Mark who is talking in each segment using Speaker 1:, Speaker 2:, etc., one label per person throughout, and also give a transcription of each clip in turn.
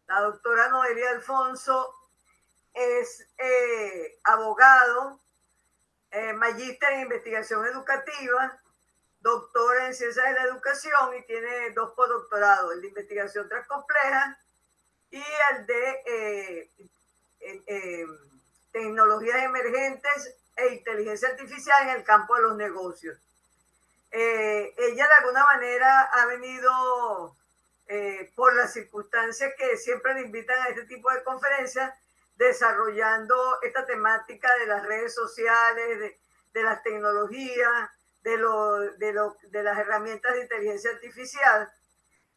Speaker 1: La doctora Noelia Alfonso es abogado, magíster en investigación educativa, doctora en ciencias de la educación y tiene 2 postdoctorados, el de investigación transcompleja y el de tecnologías emergentes e inteligencia artificial en el campo de los negocios. Ella de alguna manera ha venido, por las circunstancias que siempre le invitan a este tipo de conferencias, desarrollando esta temática de las redes sociales, de las tecnologías, de las herramientas de inteligencia artificial.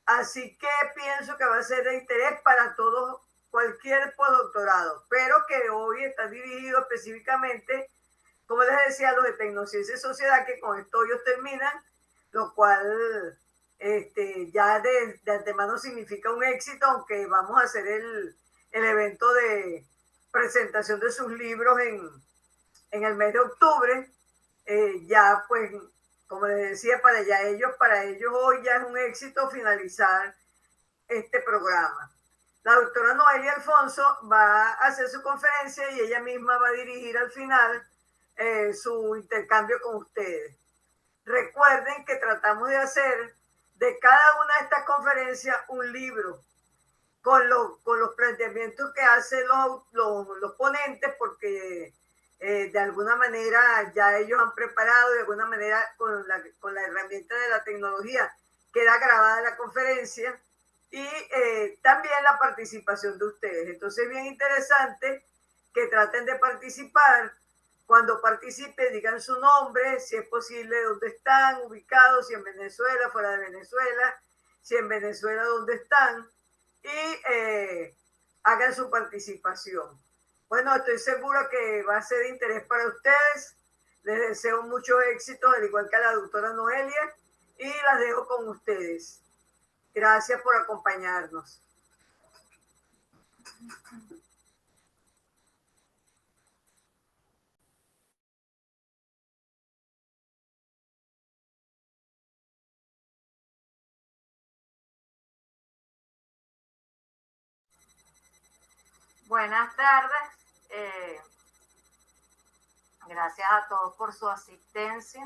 Speaker 1: Así que pienso que va a ser de interés para todos, cualquier postdoctorado, pero que hoy está dirigido específicamente, como les decía, a los de Tecnociencia y Sociedad, que con esto ellos terminan, lo cual ya de antemano significa un éxito, aunque vamos a hacer el evento de presentación de sus libros en el mes de octubre. Ya pues, como les decía, para ellos hoy ya es un éxito finalizar este programa. La doctora Noelia Alfonso va a hacer su conferencia y ella misma va a dirigir al final su intercambio con ustedes. Recuerden que tratamos de hacer de cada una de estas conferencias un libro con los planteamientos que hacen los ponentes, porque de alguna manera ya ellos han preparado, de alguna manera con la herramienta de la tecnología queda grabada la conferencia y también la participación de ustedes. Entonces es bien interesante que traten de participar. Cuando participen, digan su nombre, si es posible, dónde están ubicados, si en Venezuela, fuera de Venezuela, si en Venezuela, dónde están, y hagan su participación. Bueno, estoy seguro que va a ser de interés para ustedes. Les deseo mucho éxito, al igual que a la doctora Noelia, y las dejo con ustedes. Gracias por acompañarnos.
Speaker 2: Buenas tardes. Gracias a todos por su asistencia.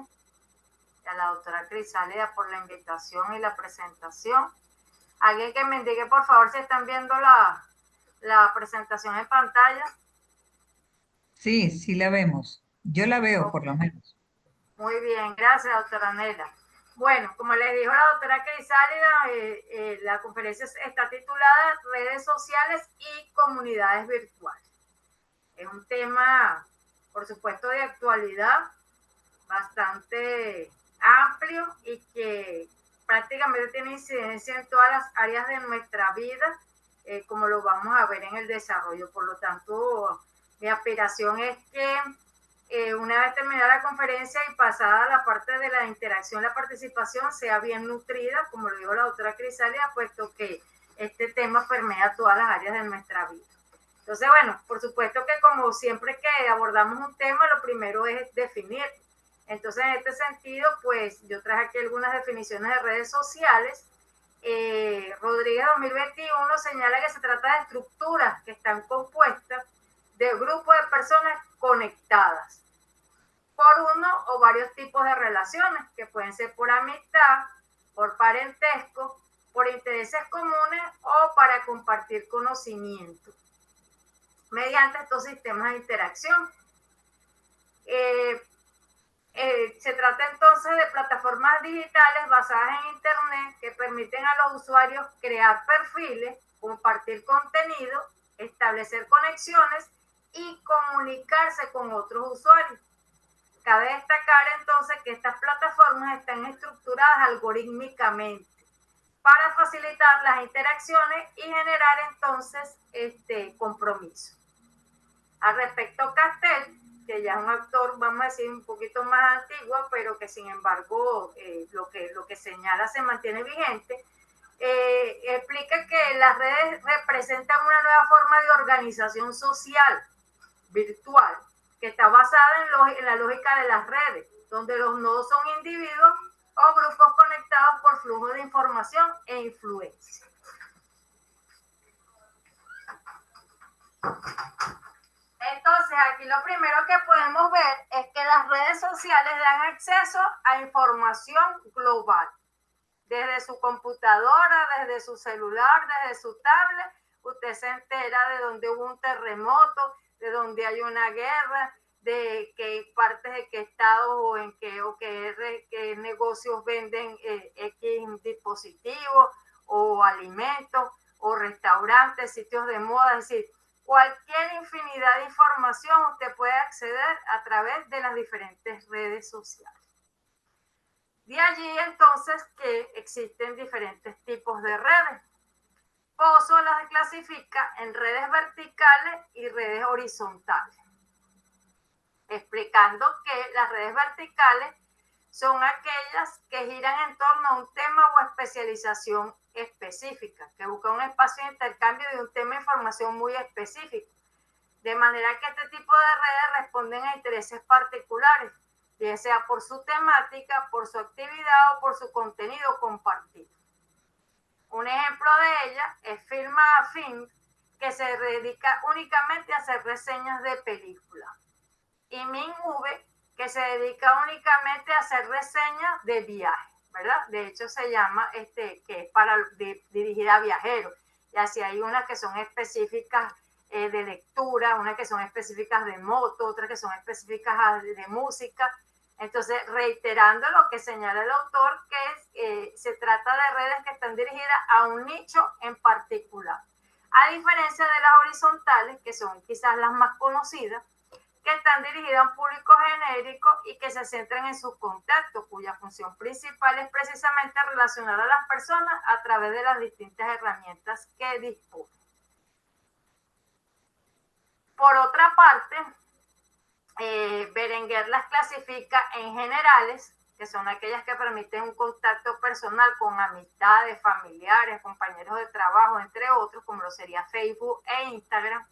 Speaker 2: Y a la doctora Crisálida por la invitación y la presentación. Alguien que me indique, por favor, si están viendo la presentación en pantalla.
Speaker 3: Sí, sí la vemos. Yo la veo, por lo menos.
Speaker 2: Muy bien, gracias, doctora Nela. Bueno, como les dijo la doctora Crisálida, la conferencia está titulada Redes sociales y comunidades virtuales. Es un tema, por supuesto, de actualidad, bastante amplio y que prácticamente tiene incidencia en todas las áreas de nuestra vida, como lo vamos a ver en el desarrollo. Por lo tanto, mi aspiración es que una vez terminada la conferencia y pasada la parte de la interacción, la participación sea bien nutrida, como lo dijo la doctora Crisálida, puesto que este tema permea todas las áreas de nuestra vida. Entonces, bueno, por supuesto que como siempre que abordamos un tema, lo primero es definir. Entonces, en este sentido, pues yo traje aquí algunas definiciones de redes sociales. Rodríguez 2021 señala que se trata de estructuras que están compuestas de grupos de personas conectadas por uno o varios tipos de relaciones, que pueden ser por amistad, por parentesco, por intereses comunes o para compartir conocimiento mediante estos sistemas de interacción. Se trata entonces de plataformas digitales basadas en Internet que permiten a los usuarios crear perfiles, compartir contenido, establecer conexiones y comunicarse con otros usuarios. Cabe destacar entonces que estas plataformas están estructuradas algorítmicamente para facilitar las interacciones y generar entonces compromiso. Al respecto, Castel, que ya es un autor, vamos a decir, un poquito más antiguo, pero que sin embargo lo que señala se mantiene vigente, explica que las redes representan una nueva forma de organización social virtual que está basada en la lógica de las redes, donde los nodos son individuos o grupos conectados por flujo de información e influencia. Entonces, aquí lo primero que podemos ver es que las redes sociales dan acceso a información global. Desde su computadora, desde su celular, desde su tablet, usted se entera de donde hubo un terremoto, de donde hay una guerra, de qué partes de qué estado o en qué negocios venden X dispositivos o alimentos o restaurantes, sitios de moda, es decir, cualquier infinidad de información usted puede acceder a través de las diferentes redes sociales. De allí entonces que existen diferentes tipos de redes. Pozo las clasifica en redes verticales y redes horizontales, explicando que las redes verticales son aquellas que giran en torno a un tema o especialización específica, que buscan un espacio de intercambio de un tema de información muy específico, de manera que este tipo de redes responden a intereses particulares, ya sea por su temática, por su actividad o por su contenido compartido. Un ejemplo de ella es Firma Film, que se dedica únicamente a hacer reseñas de películas, y MinV, que se dedica únicamente a hacer reseñas de viajes, ¿verdad? De hecho se llama, que es dirigida a viajeros, y así hay unas que son específicas de lectura, unas que son específicas de moto, otras que son específicas de música. Entonces, reiterando lo que señala el autor, que se trata de redes que están dirigidas a un nicho en particular, a diferencia de las horizontales, que son quizás las más conocidas, que están dirigidas a un público genérico y que se centran en sus contactos, cuya función principal es precisamente relacionar a las personas a través de las distintas herramientas que disponen. Por otra parte, Berenguer las clasifica en generales, que son aquellas que permiten un contacto personal con amistades, familiares, compañeros de trabajo, entre otros, como lo sería Facebook e Instagram.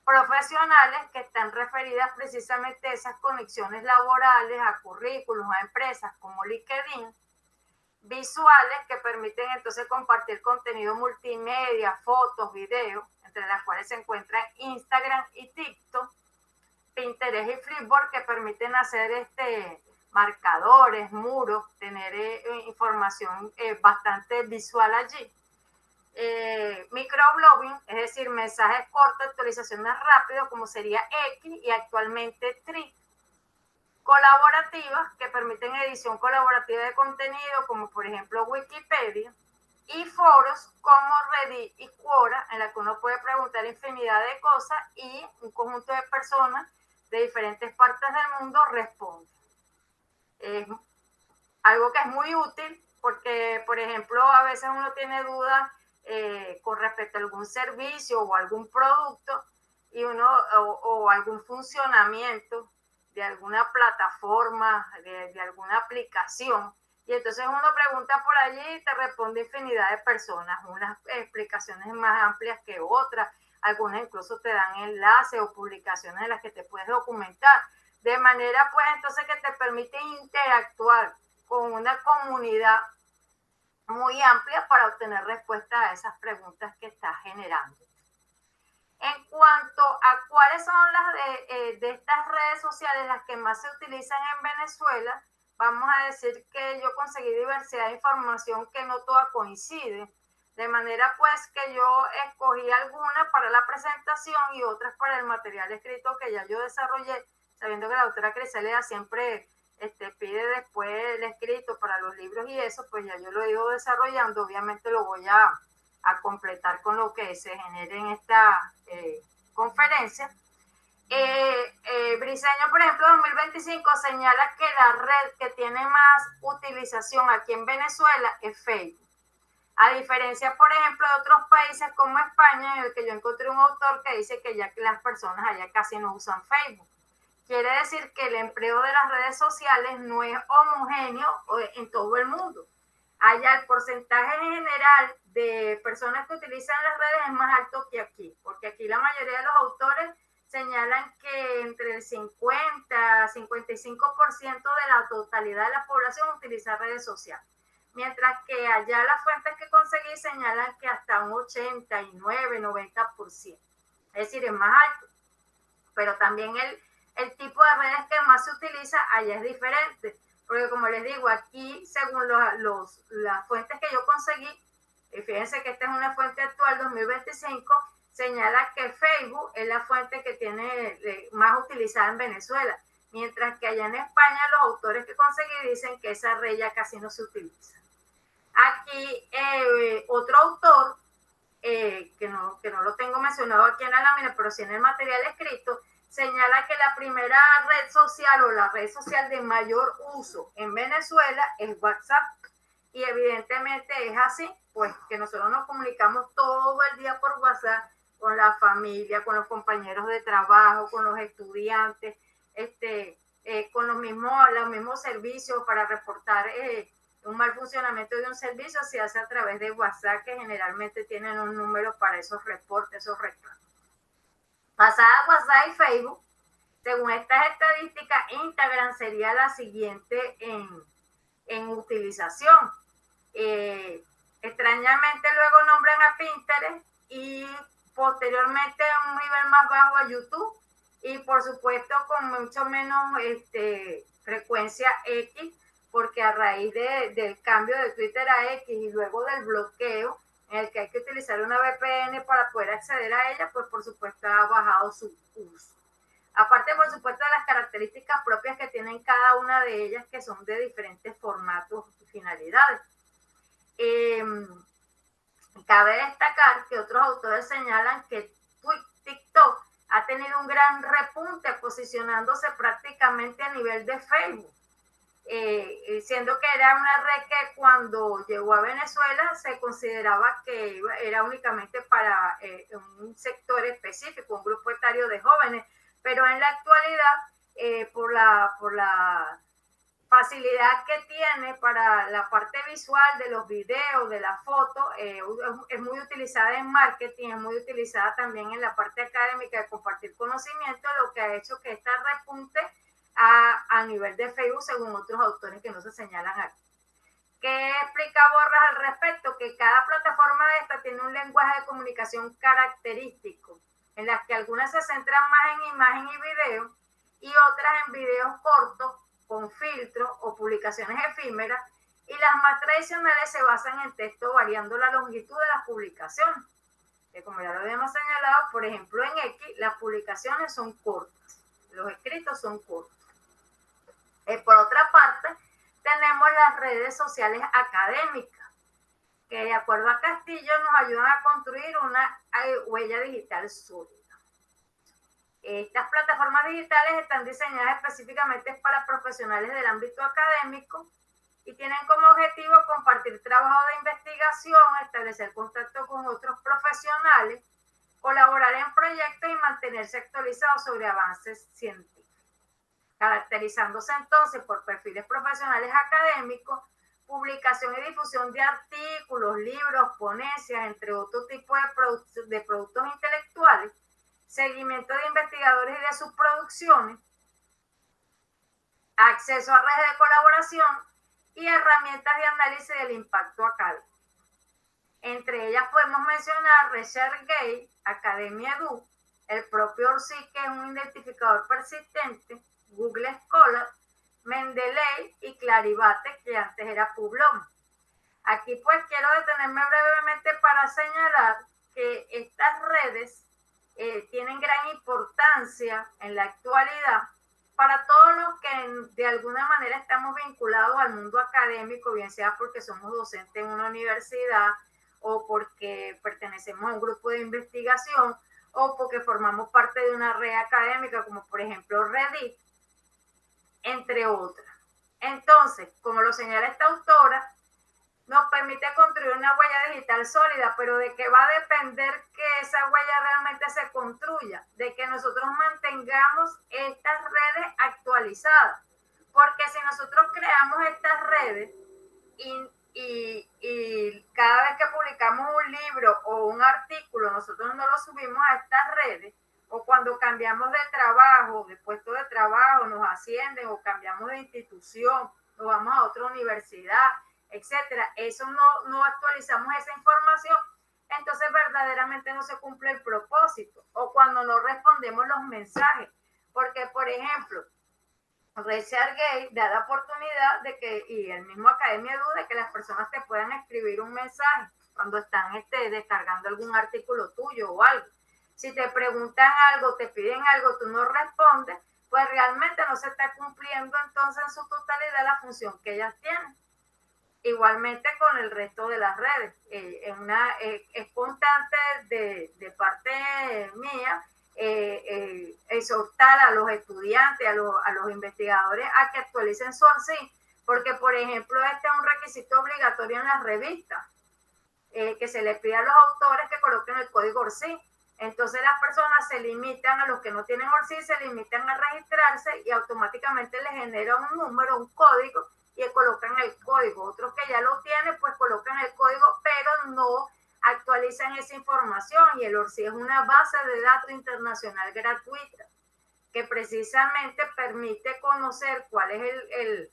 Speaker 2: Profesionales, que están referidas precisamente a esas conexiones laborales, a currículos, a empresas como LinkedIn. Visuales, que permiten entonces compartir contenido multimedia, fotos, videos, entre las cuales se encuentran Instagram y TikTok. Pinterest y Flipboard, que permiten hacer marcadores, muros, tener información bastante visual allí. Microblogging, es decir, mensajes cortos, actualizaciones rápidas, como sería X y actualmente Tri. Colaborativas, que permiten edición colaborativa de contenido, como por ejemplo Wikipedia. Y foros como Reddit y Quora, en la que uno puede preguntar infinidad de cosas y un conjunto de personas de diferentes partes del mundo responde. Es algo que es muy útil porque, por ejemplo, a veces uno tiene dudas con respecto a algún servicio o algún producto y o algún funcionamiento de alguna plataforma, de alguna aplicación. Y entonces uno pregunta por allí y te responde infinidad de personas, unas explicaciones más amplias que otras, algunas incluso te dan enlaces o publicaciones en las que te puedes documentar, de manera pues entonces que te permite interactuar con una comunidad muy amplia para obtener respuesta a esas preguntas que estás generando. En cuanto a cuáles son las de estas redes sociales las que más se utilizan en Venezuela, vamos a decir que yo conseguí diversidad de información que no toda coincide, de manera pues que yo escogí algunas para la presentación y otras para el material escrito que ya yo desarrollé, sabiendo que la doctora Criselia siempre pide después el escrito para los libros y eso, pues ya yo lo he ido desarrollando, obviamente lo voy a completar con lo que se genere en esta conferencia. Briceño, por ejemplo, 2025 señala que la red que tiene más utilización aquí en Venezuela es Facebook. A diferencia, por ejemplo, de otros países como España, en el que yo encontré un autor que dice que ya las personas allá casi no usan Facebook. Quiere decir que el empleo de las redes sociales no es homogéneo en todo el mundo. Allá el porcentaje en general de personas que utilizan las redes es más alto que aquí, porque aquí la mayoría de los autores señalan que entre el 50 y 55% de la totalidad de la población utiliza redes sociales, mientras que allá las fuentes que conseguí señalan que hasta un 89-90%. es decir, es más alto, pero también el tipo de redes que más se utiliza allá es diferente, porque como les digo, aquí según las fuentes que yo conseguí, y fíjense que esta es una fuente actual 2025, señala que Facebook es la fuente que tiene más utilizada en Venezuela, mientras que allá en España los autores que conseguí dicen que esa red ya casi no se utiliza. Aquí otro autor, que no lo tengo mencionado aquí en la lámina, pero sí en el material escrito, señala que la primera red social o la red social de mayor uso en Venezuela es WhatsApp. Y evidentemente es así, pues que nosotros nos comunicamos todo el día por WhatsApp con la familia, con los compañeros de trabajo, con los estudiantes, con los mismos servicios para reportar un mal funcionamiento de un servicio se hace a través de WhatsApp, que generalmente tienen un número para esos reportes, esos reclamos. Pasada WhatsApp y Facebook, según estas estadísticas, Instagram sería la siguiente en utilización. Extrañamente luego nombran a Pinterest y posteriormente a un nivel más bajo a YouTube y por supuesto con mucho menos frecuencia X, porque a raíz del cambio de Twitter a X y luego del bloqueo en el que hay que utilizar una VPN para poder acceder a ella, pues por supuesto ha bajado su uso. Aparte, por supuesto, de las características propias que tienen cada una de ellas, que son de diferentes formatos y finalidades. Cabe destacar que otros autores señalan que TikTok ha tenido un gran repunte, posicionándose prácticamente a nivel de Facebook, siendo que era una red que cuando llegó a Venezuela se consideraba que era únicamente para un sector específico, un grupo etario de jóvenes, pero en la actualidad, por la facilidad que tiene para la parte visual de los videos, de la foto, es muy utilizada en marketing, es muy utilizada también en la parte académica de compartir conocimiento, lo que ha hecho que esta repunte a nivel de Facebook, según otros autores que no se señalan aquí. ¿Qué explica Borras al respecto? Que cada plataforma de esta tiene un lenguaje de comunicación característico, en las que algunas se centran más en imagen y video, y otras en videos cortos, con filtros o publicaciones efímeras, y las más tradicionales se basan en texto variando la longitud de las publicaciones. Que como ya lo habíamos señalado, por ejemplo en X, las publicaciones son cortas, los escritos son cortos. Por otra parte, tenemos las redes sociales académicas, que de acuerdo a Castillo nos ayudan a construir una huella digital sólida. Estas plataformas digitales están diseñadas específicamente para profesionales del ámbito académico y tienen como objetivo compartir trabajo de investigación, establecer contacto con otros profesionales, colaborar en proyectos y mantenerse actualizados sobre avances científicos, caracterizándose entonces por perfiles profesionales académicos, publicación y difusión de artículos, libros, ponencias, entre otros tipos de productos intelectuales, seguimiento de investigadores y de sus producciones, acceso a redes de colaboración y herramientas de análisis del impacto académico. Entre ellas podemos mencionar ResearchGate, Academia Edu, el propio ORCID, que es un identificador persistente, Google Scholar, Mendeley y Clarivate, que antes era Publón. Aquí pues quiero detenerme brevemente para señalar que estas redes tienen gran importancia en la actualidad para todos los que de alguna manera estamos vinculados al mundo académico, bien sea porque somos docentes en una universidad o porque pertenecemos a un grupo de investigación o porque formamos parte de una red académica como por ejemplo Reddit, entre otras. Entonces, como lo señala esta autora, nos permite construir una huella digital sólida, pero ¿de qué va a depender que esa huella realmente se construya? De que nosotros mantengamos estas redes actualizadas. Porque si nosotros creamos estas redes y cada vez que publicamos un libro o un artículo, nosotros no lo subimos a estas redes, o cuando cambiamos de trabajo, de puesto de trabajo, nos ascienden o cambiamos de institución, o vamos a otra universidad, etcétera, eso no actualizamos esa información, entonces verdaderamente no se cumple el propósito, o cuando no respondemos los mensajes, porque por ejemplo, Richard Gay da la oportunidad de que, y el mismo Academia Edu, de que las personas te puedan escribir un mensaje cuando están descargando algún artículo tuyo o algo. Si te preguntan algo, te piden algo, tú no respondes, pues realmente no se está cumpliendo entonces en su totalidad la función que ellas tienen. Igualmente con el resto de las redes. Es constante de parte mía exhortar a los estudiantes, a los investigadores a que actualicen su ORCID, porque por ejemplo este es un requisito obligatorio en las revistas, que se les pide a los autores que coloquen el código ORCID. Entonces las personas se limitan, a los que no tienen ORCID, se limitan a registrarse y automáticamente les genera un número, un código, y colocan el código. Otros que ya lo tienen, pues colocan el código, pero no actualizan esa información. Y el ORCID es una base de datos internacional gratuita que precisamente permite conocer cuál es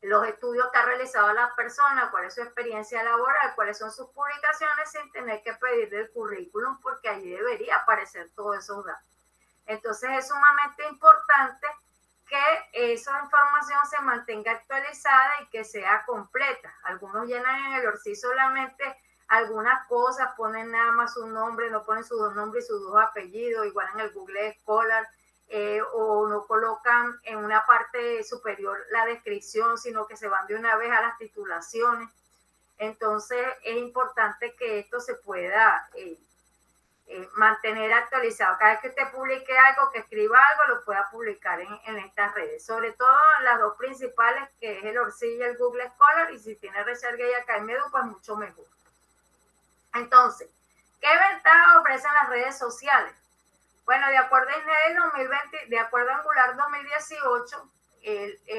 Speaker 2: los estudios que ha realizado la persona, cuál es su experiencia laboral, cuáles son sus publicaciones, sin tener que pedirle el currículum, porque allí debería aparecer todos esos datos. Entonces es sumamente importante que esa información se mantenga actualizada y que sea completa. Algunos llenan en el ORCID solamente algunas cosas, ponen nada más su nombre, no ponen sus dos nombres y sus dos apellidos, igual en el Google Scholar, o no colocan en una parte superior la descripción, sino que se van de una vez a las titulaciones. Entonces es importante que esto se pueda mantener actualizado. Cada vez que usted publique algo, que escriba algo, lo pueda publicar en estas redes. Sobre todo las dos principales, que es el ORCID y el Google Scholar, y si tiene ResearchGate y Academia Edu, pues mucho mejor. Entonces, ¿qué ventajas ofrecen las redes sociales? Bueno, de acuerdo a INEDI 2020, de acuerdo a Angular 2018,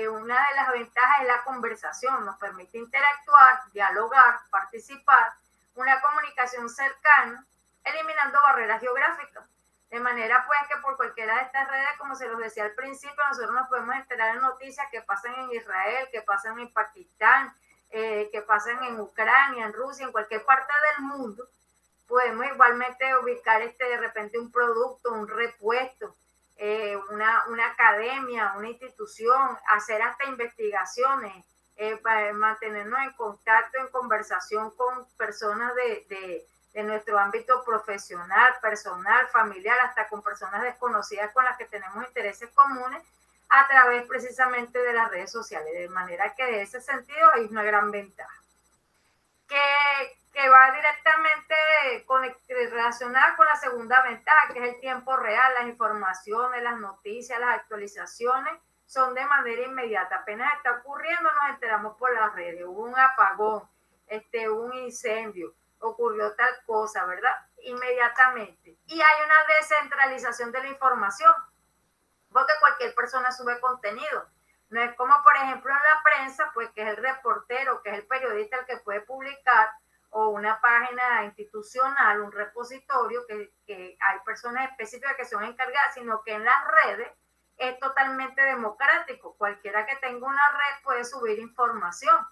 Speaker 2: una de las ventajas es la conversación. Nos permite interactuar, dialogar, participar, una comunicación cercana, eliminando barreras geográficas. De manera pues que por cualquiera de estas redes, como se los decía al principio, nosotros nos podemos enterar de noticias que pasan en Israel, que pasan en Pakistán, que pasan en Ucrania, en Rusia, en cualquier parte del mundo. Podemos igualmente ubicar de repente un producto, un repuesto, una academia, una institución, hacer hasta investigaciones, para mantenernos en contacto, en conversación con personas de nuestro ámbito profesional, personal, familiar, hasta con personas desconocidas con las que tenemos intereses comunes a través precisamente de las redes sociales. De manera que en ese sentido hay una gran ventaja. Que va directamente relacionada con la segunda ventaja, que es el tiempo real. Las informaciones, las noticias, las actualizaciones son de manera inmediata. Apenas está ocurriendo, nos enteramos por las redes. Hubo un apagón, hubo un incendio, ocurrió tal cosa, ¿verdad? Inmediatamente. Y hay una descentralización de la información, porque cualquier persona sube contenido. No es como, por ejemplo, en la prensa, pues que es el reportero, que es el periodista el que puede publicar, o una página institucional, un repositorio, que hay personas específicas que son encargadas, sino que en las redes es totalmente democrático. Cualquiera que tenga una red puede subir información.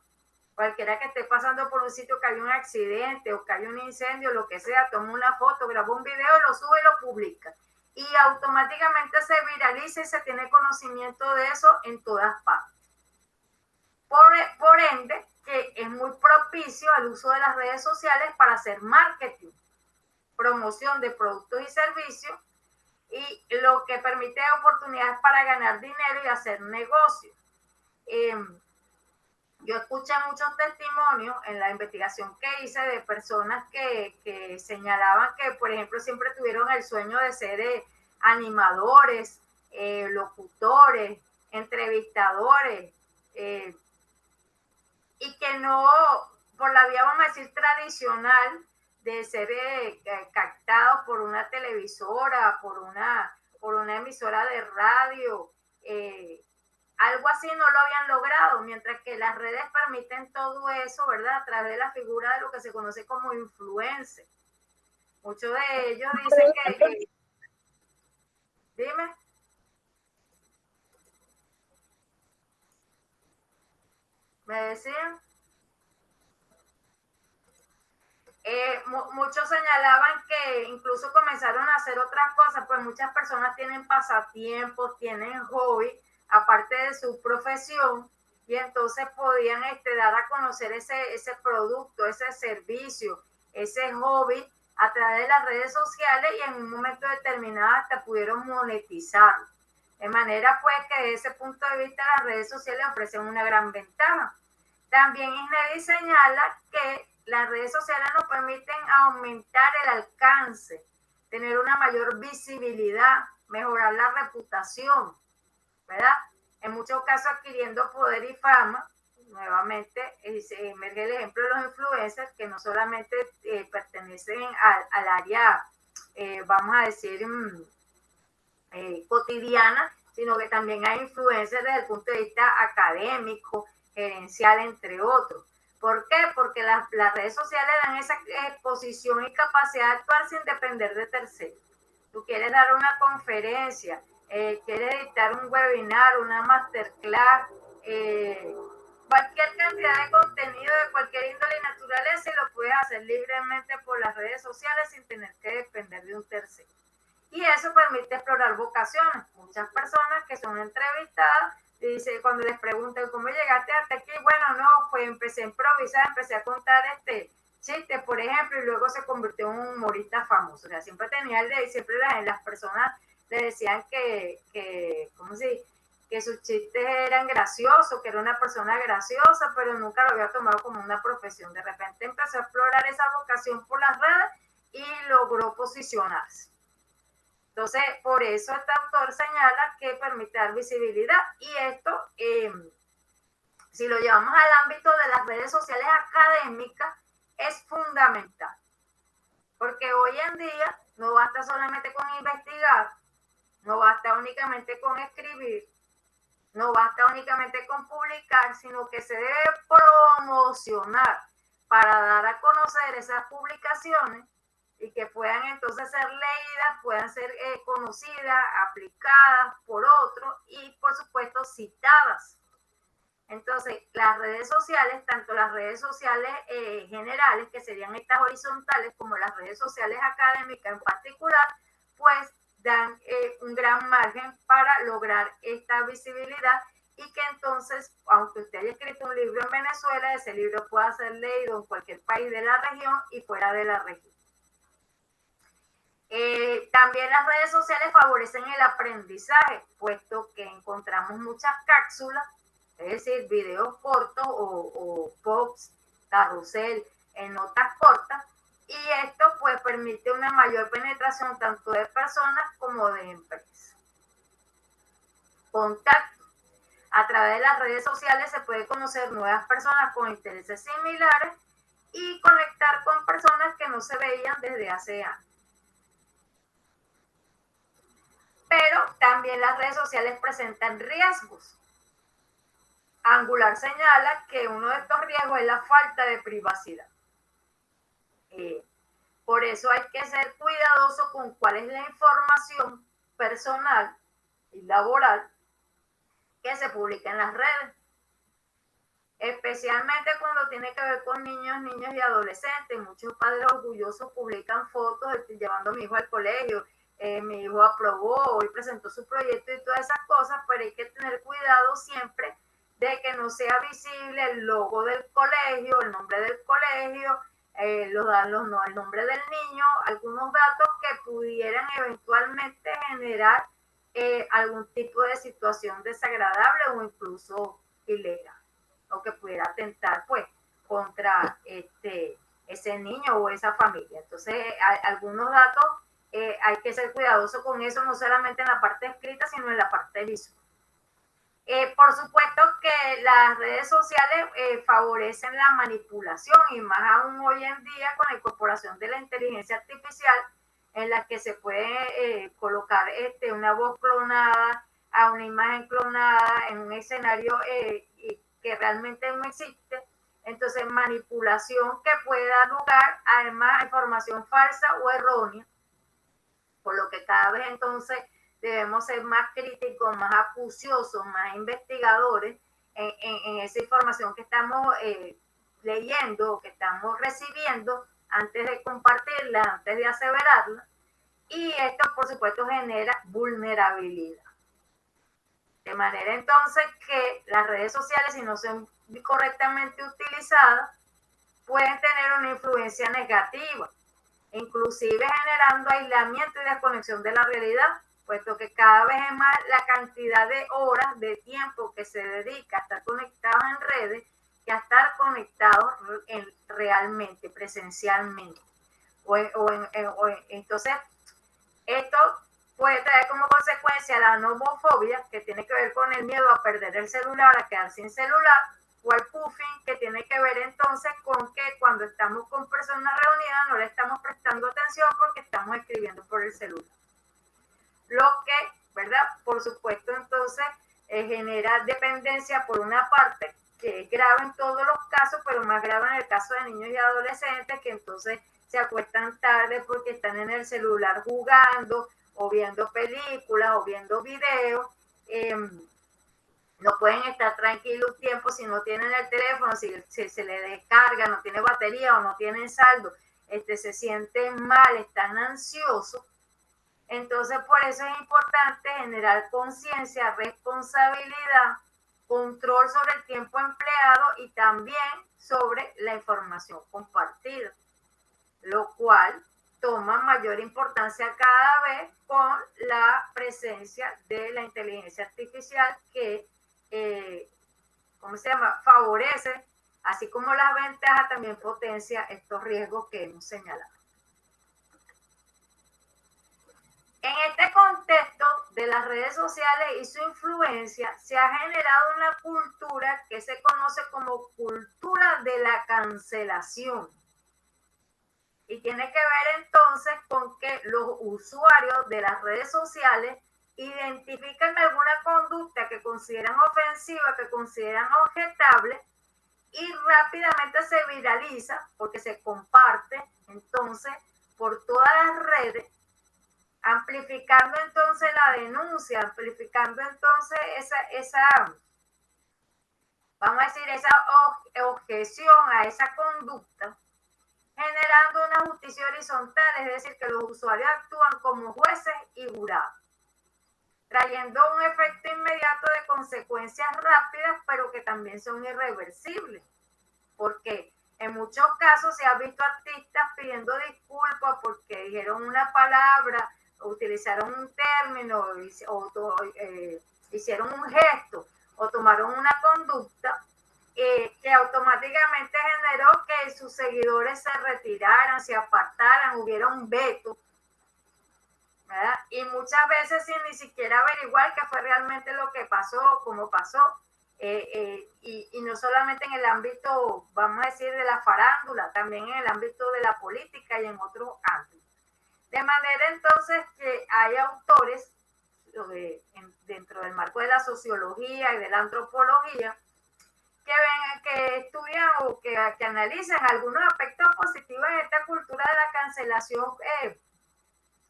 Speaker 2: Cualquiera que esté pasando por un sitio que hay un accidente o que hay un incendio, lo que sea, toma una foto, graba un video, lo sube y lo publica. Y automáticamente se viraliza y se tiene conocimiento de eso en todas partes. Por ende, que es muy propicio al uso de las redes sociales para hacer marketing, promoción de productos y servicios, y lo que permite oportunidades para ganar dinero y hacer negocios. Yo escuché muchos testimonios en la investigación que hice de personas que señalaban que, por ejemplo, siempre tuvieron el sueño de ser animadores, locutores, entrevistadores, y que no, por la vía, vamos a decir, tradicional, de ser captados por una televisora, por una emisora de radio, algo así no lo habían logrado, mientras que las redes permiten todo eso, ¿verdad? A través de la figura de lo que se conoce como influencer. Muchos de ellos dicen que... Dime. ¿Me decían? muchos señalaban que incluso comenzaron a hacer otras cosas, pues muchas personas tienen pasatiempos, tienen hobby, aparte de su profesión, y entonces podían dar a conocer ese producto, ese servicio, ese hobby a través de las redes sociales y en un momento determinado hasta pudieron monetizarlo. De manera pues que desde ese punto de vista las redes sociales ofrecen una gran ventaja. También INEDI señala que las redes sociales nos permiten aumentar el alcance, tener una mayor visibilidad, mejorar la reputación, ¿verdad? En muchos casos adquiriendo poder y fama. Nuevamente se emerge el ejemplo de los influencers que no solamente pertenecen al área, vamos a decir, cotidiana, sino que también hay influencers desde el punto de vista académico, gerencial, entre otros. ¿Por qué? Porque las redes sociales dan esa exposición y capacidad de actuar sin depender de terceros. Tú quieres dar una conferencia, quieres dictar un webinar, una masterclass, cualquier cantidad de contenido de cualquier índole y naturaleza, y lo puedes hacer libremente por las redes sociales sin tener que depender de un tercero. Y eso permite explorar vocaciones. Muchas personas que son entrevistadas, dice, cuando les preguntan cómo llegaste hasta aquí, bueno, no, pues empecé a improvisar, empecé a contar chistes, por ejemplo, y luego se convirtió en un humorista famoso. O sea, siempre tenía siempre las personas le decían ¿cómo se dice? Que sus chistes eran graciosos, que era una persona graciosa, pero nunca lo había tomado como una profesión. De repente empezó a explorar esa vocación por las redes y logró posicionarse. Entonces, por eso este autor señala que permite dar visibilidad, y esto, si lo llevamos al ámbito de las redes sociales académicas, es fundamental. Porque hoy en día no basta solamente con investigar, no basta únicamente con escribir, no basta únicamente con publicar, sino que se debe promocionar para dar a conocer esas publicaciones y que puedan entonces ser leídas, puedan ser conocidas, aplicadas por otros y por supuesto citadas. Entonces las redes sociales, tanto las redes sociales generales, que serían estas horizontales, como las redes sociales académicas en particular, pues dan un gran margen para lograr esta visibilidad, y que entonces, aunque usted haya escrito un libro en Venezuela, ese libro pueda ser leído en cualquier país de la región y fuera de la región. También las redes sociales favorecen el aprendizaje, puesto que encontramos muchas cápsulas, es decir, videos cortos o posts, carrusel, en notas cortas, y esto pues permite una mayor penetración tanto de personas como de empresas. Contacto. A través de las redes sociales se puede conocer nuevas personas con intereses similares y conectar con personas que no se veían desde hace años. Pero también las redes sociales presentan riesgos. Angular señala que uno de estos riesgos es la falta de privacidad. Por eso hay que ser cuidadoso con cuál es la información personal y laboral que se publica en las redes. Especialmente cuando tiene que ver con niños y adolescentes. Muchos padres orgullosos publican fotos llevando a mi hijo al colegio. Mi hijo aprobó, hoy presentó su proyecto y todas esas cosas, pero hay que tener cuidado siempre de que no sea visible el logo del colegio, el nombre del colegio, el nombre del niño, algunos datos que pudieran eventualmente generar algún tipo de situación desagradable o incluso ilegal, o que pudiera atentar pues contra ese niño o esa familia. Entonces, algunos datos hay que ser cuidadoso con eso, no solamente en la parte escrita, sino en la parte visual. Por supuesto que las redes sociales favorecen la manipulación, y más aún hoy en día con la incorporación de la inteligencia artificial, en la que se puede colocar una voz clonada a una imagen clonada en un escenario que realmente no existe. Entonces, manipulación que puede dar lugar además a información falsa o errónea, por lo que cada vez entonces debemos ser más críticos, más acuciosos, más investigadores en esa información que estamos leyendo o que estamos recibiendo antes de compartirla, antes de aseverarla, y esto por supuesto genera vulnerabilidad. De manera entonces que las redes sociales, si no son correctamente utilizadas, pueden tener una influencia negativa, inclusive generando aislamiento y desconexión de la realidad, puesto que cada vez es más la cantidad de horas de tiempo que se dedica a estar conectados en redes que a estar conectados realmente, presencialmente. Entonces, esto puede traer como consecuencia la nomofobia, que tiene que ver con el miedo a perder el celular, a quedar sin celular, o el puffing, que tiene que ver entonces con que cuando estamos con personas reunidas no le estamos prestando atención porque estamos escribiendo por el celular. Lo que, ¿verdad? Por supuesto, entonces genera dependencia por una parte, que es grave en todos los casos, pero más grave en el caso de niños y adolescentes, que entonces se acuestan tarde porque están en el celular jugando, o viendo películas, o viendo videos. No pueden estar tranquilos un tiempo si no tienen el teléfono, si se les descarga, no tiene batería o no tienen saldo, se sienten mal, están ansiosos. Entonces, por eso es importante generar conciencia, responsabilidad, control sobre el tiempo empleado y también sobre la información compartida, lo cual toma mayor importancia cada vez con la presencia de la inteligencia artificial que, favorece, así como las ventajas, también potencia estos riesgos que hemos señalado. En este contexto de las redes sociales y su influencia, se ha generado una cultura que se conoce como cultura de la cancelación. Y tiene que ver entonces con que los usuarios de las redes sociales identifican alguna conducta que consideran ofensiva, que consideran objetable, y rápidamente se viraliza porque se comparte entonces por todas las redes, amplificando entonces la denuncia, amplificando entonces esa vamos a decir, esa objeción a esa conducta, generando una justicia horizontal, es decir, que los usuarios actúan como jueces y jurados, trayendo un efecto inmediato de consecuencias rápidas, pero que también son irreversibles, porque en muchos casos se ha visto artistas pidiendo disculpas porque dijeron una palabra, o utilizaron un término, o hicieron un gesto, o tomaron una conducta que automáticamente generó que sus seguidores se retiraran, se apartaran, hubiera un veto, ¿verdad? Y muchas veces sin ni siquiera averiguar qué fue realmente lo que pasó, cómo pasó, y no solamente en el ámbito, vamos a decir, de la farándula, también en el ámbito de la política y en otros ámbitos. De manera entonces que hay autores dentro del marco de la sociología y de la antropología que estudian o que analizan algunos aspectos positivos en esta cultura de la cancelación,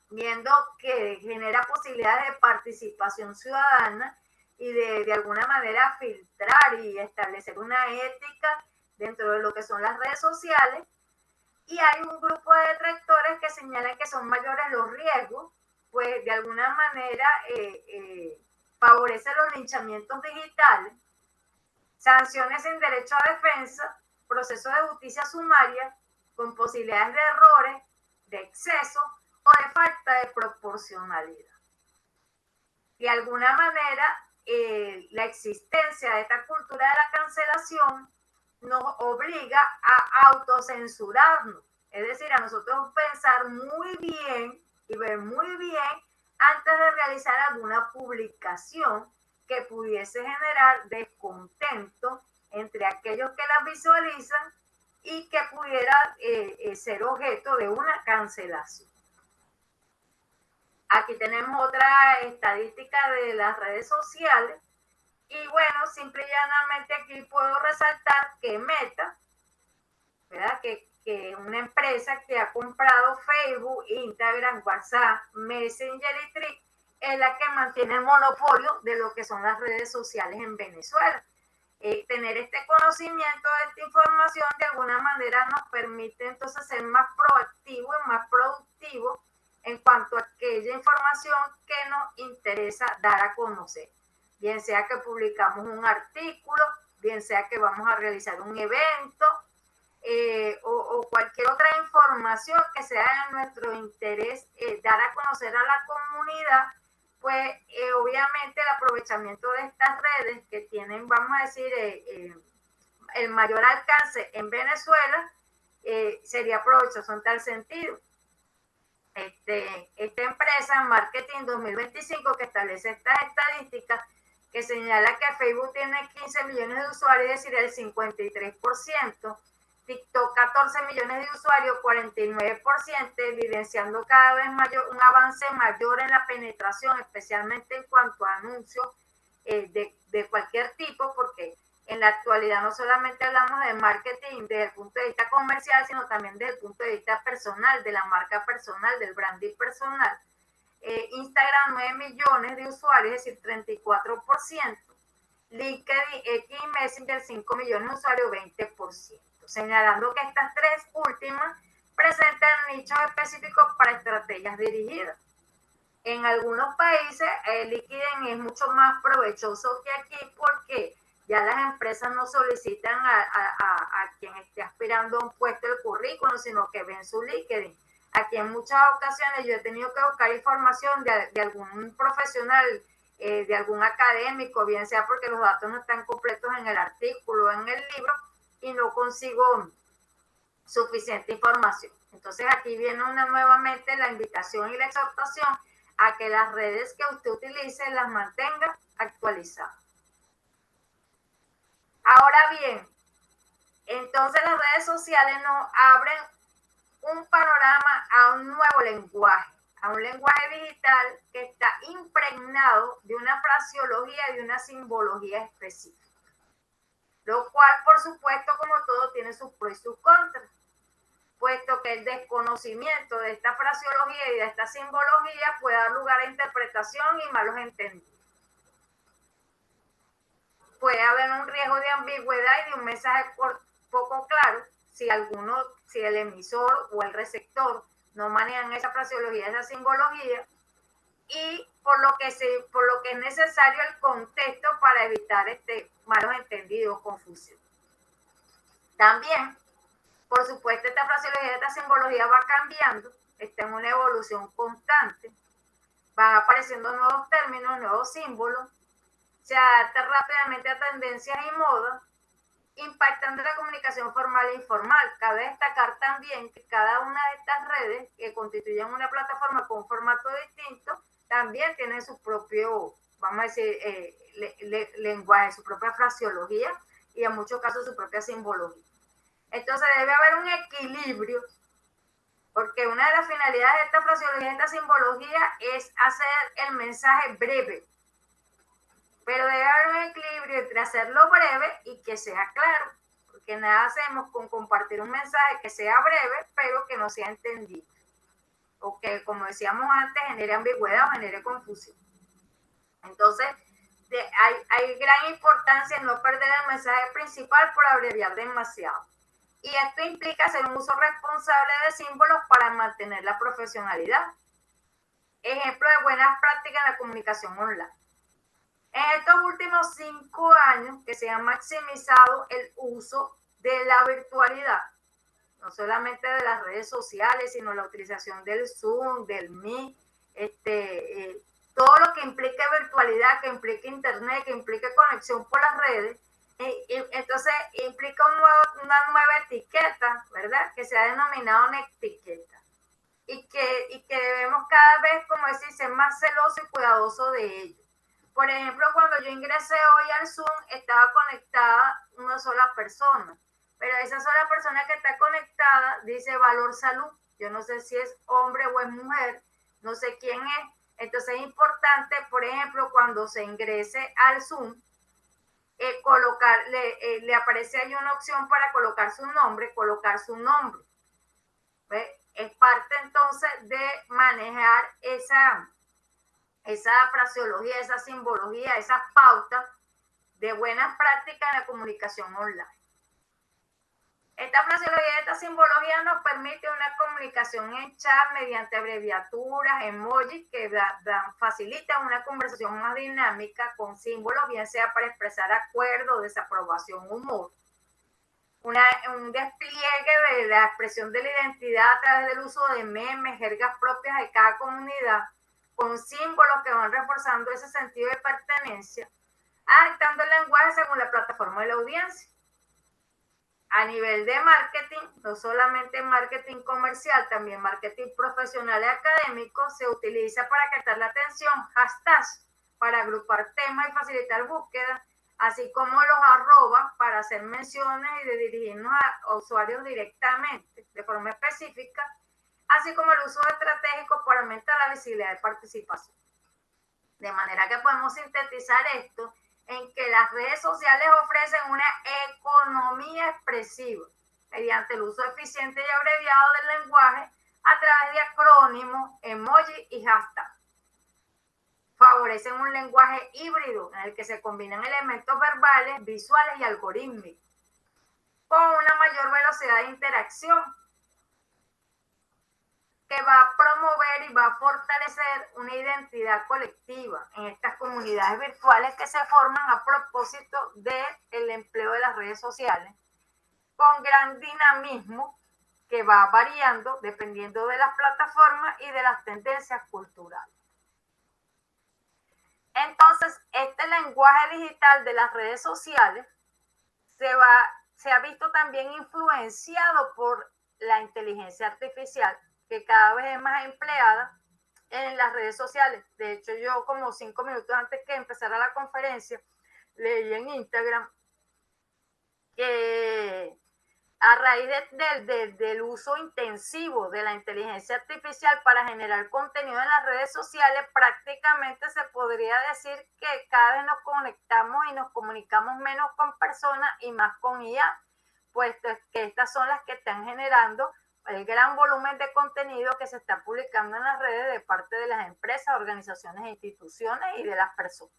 Speaker 2: viendo que genera posibilidades de participación ciudadana y de alguna manera filtrar y establecer una ética dentro de lo que son las redes sociales. Y hay un grupo de detractores que señalan que son mayores los riesgos, pues de alguna manera favorece los linchamientos digitales, sanciones sin derecho a defensa, procesos de justicia sumaria con posibilidades de errores, de exceso o de falta de proporcionalidad. De alguna manera, la existencia de esta cultura de la cancelación nos obliga a autocensurarnos, es decir, a nosotros pensar muy bien y ver muy bien antes de realizar alguna publicación que pudiese generar descontento entre aquellos que la visualizan y que pudiera ser objeto de una cancelación. Aquí tenemos otra estadística de las redes sociales. Y bueno, simple y llanamente aquí puedo resaltar que Meta, ¿verdad? Que es una empresa que ha comprado Facebook, Instagram, WhatsApp, Messenger y Threads, es la que mantiene el monopolio de lo que son las redes sociales en Venezuela. Tener este conocimiento de esta información de alguna manera nos permite entonces ser más proactivos y más productivos en cuanto a aquella información que nos interesa dar a conocer. Bien sea que publicamos un artículo, bien sea que vamos a realizar un evento, o cualquier otra información que sea de nuestro interés dar a conocer a la comunidad, pues obviamente el aprovechamiento de estas redes que tienen, vamos a decir, el mayor alcance en Venezuela, sería provechoso en tal sentido. Esta empresa Marketing 2025 que establece estas estadísticas que señala que Facebook tiene 15 millones de usuarios, es decir, el 53%, TikTok 14 millones de usuarios, 49%, evidenciando cada vez mayor, un avance mayor en la penetración, especialmente en cuanto a anuncios de cualquier tipo, porque en la actualidad no solamente hablamos de marketing desde el punto de vista comercial, sino también desde el punto de vista personal, de la marca personal, del branding personal. Instagram 9 millones de usuarios, es decir, 34%. LinkedIn, X y Messenger 5 millones de usuarios, 20%. Señalando que estas tres últimas presentan nichos específicos para estrategias dirigidas. En algunos países LinkedIn es mucho más provechoso que aquí porque ya las empresas no solicitan a quien esté aspirando a un puesto el currículum, sino que ven su LinkedIn. Aquí en muchas ocasiones yo he tenido que buscar información de algún profesional, de algún académico, bien sea porque los datos no están completos en el artículo, en el libro, y no consigo suficiente información. Entonces aquí viene nuevamente la invitación y la exhortación a que las redes que usted utilice las mantenga actualizadas. Ahora bien, entonces las redes sociales nos abren un panorama a un nuevo lenguaje, a un lenguaje digital que está impregnado de una fraseología y de una simbología específica, lo cual, por supuesto, como todo, tiene sus pros y sus contras, puesto que el desconocimiento de esta fraseología y de esta simbología puede dar lugar a interpretación y malos entendidos. Puede haber un riesgo de ambigüedad y de un mensaje poco claro si el emisor o el receptor no manejan esa fraseología, esa simbología, y por lo que es necesario el contexto para evitar malos entendidos, confusión. También, por supuesto, esta fraseología, esta simbología va cambiando, está en una evolución constante, van apareciendo nuevos términos, nuevos símbolos, se adapta rápidamente a tendencias y modas, impactando la comunicación formal e informal. Cabe destacar también que cada una de estas redes que constituyen una plataforma con un formato distinto, también tienen su propio, vamos a decir, lenguaje, su propia fraseología y en muchos casos su propia simbología. Entonces debe haber un equilibrio, porque una de las finalidades de esta fraseología, de esta simbología, es hacer el mensaje breve, pero debe haber un equilibrio entre hacerlo breve y que sea claro, porque nada hacemos con compartir un mensaje que sea breve, pero que no sea entendido, o que, como decíamos antes, genere ambigüedad o genere confusión. Entonces, hay gran importancia en no perder el mensaje principal por abreviar demasiado. Y esto implica hacer un uso responsable de símbolos para mantener la profesionalidad. Ejemplo de buenas prácticas en la comunicación online. En estos últimos 5 años que se ha maximizado el uso de la virtualidad, no solamente de las redes sociales, sino la utilización del Zoom, del Meet, todo lo que implique virtualidad, que implique internet, que implique conexión por las redes, entonces implica una nueva etiqueta, ¿verdad? Que se ha denominado etiqueta. Y que debemos cada vez, como decir, ser más celoso y cuidadoso de ello. Por ejemplo, cuando yo ingresé hoy al Zoom, estaba conectada una sola persona, pero esa sola persona que está conectada dice Valor Salud. Yo no sé si es hombre o es mujer, no sé quién es. Entonces es importante, por ejemplo, cuando se ingrese al Zoom, le aparece ahí una opción para colocar su nombre. ¿Ve? Es parte entonces de manejar esa fraseología, esa simbología, esas pautas de buenas prácticas en la comunicación online. Esta fraseología y esta simbología nos permite una comunicación en chat mediante abreviaturas, emojis que facilitan una conversación más dinámica con símbolos, bien sea para expresar acuerdo, desaprobación, humor. Un despliegue de la expresión de la identidad a través del uso de memes, jergas propias de cada comunidad, con símbolos que van reforzando ese sentido de pertenencia, adaptando el lenguaje según la plataforma de la audiencia. A nivel de marketing, no solamente marketing comercial, también marketing profesional y académico, se utiliza para captar la atención, hashtags para agrupar temas y facilitar búsquedas, así como los arrobas para hacer menciones y de dirigirnos a usuarios directamente, de forma específica, así como el uso estratégico para aumentar la visibilidad de participación. De manera que podemos sintetizar esto en que las redes sociales ofrecen una economía expresiva mediante el uso eficiente y abreviado del lenguaje a través de acrónimos, emojis y hashtags. Favorecen un lenguaje híbrido en el que se combinan elementos verbales, visuales y algorítmicos, con una mayor velocidad de interacción, que va a promover y va a fortalecer una identidad colectiva en estas comunidades virtuales que se forman a propósito del empleo de las redes sociales, con gran dinamismo que va variando dependiendo de las plataformas y de las tendencias culturales. Entonces, este lenguaje digital de las redes sociales se ha visto también influenciado por la inteligencia artificial, que cada vez es más empleada en las redes sociales. De hecho, yo como 5 minutos antes que empezara la conferencia, leí en Instagram que a raíz del uso intensivo de la inteligencia artificial para generar contenido en las redes sociales, prácticamente se podría decir que cada vez nos conectamos y nos comunicamos menos con personas y más con IA, puesto que estas son las que están generando el gran volumen de contenido que se está publicando en las redes de parte de las empresas, organizaciones e instituciones y de las personas.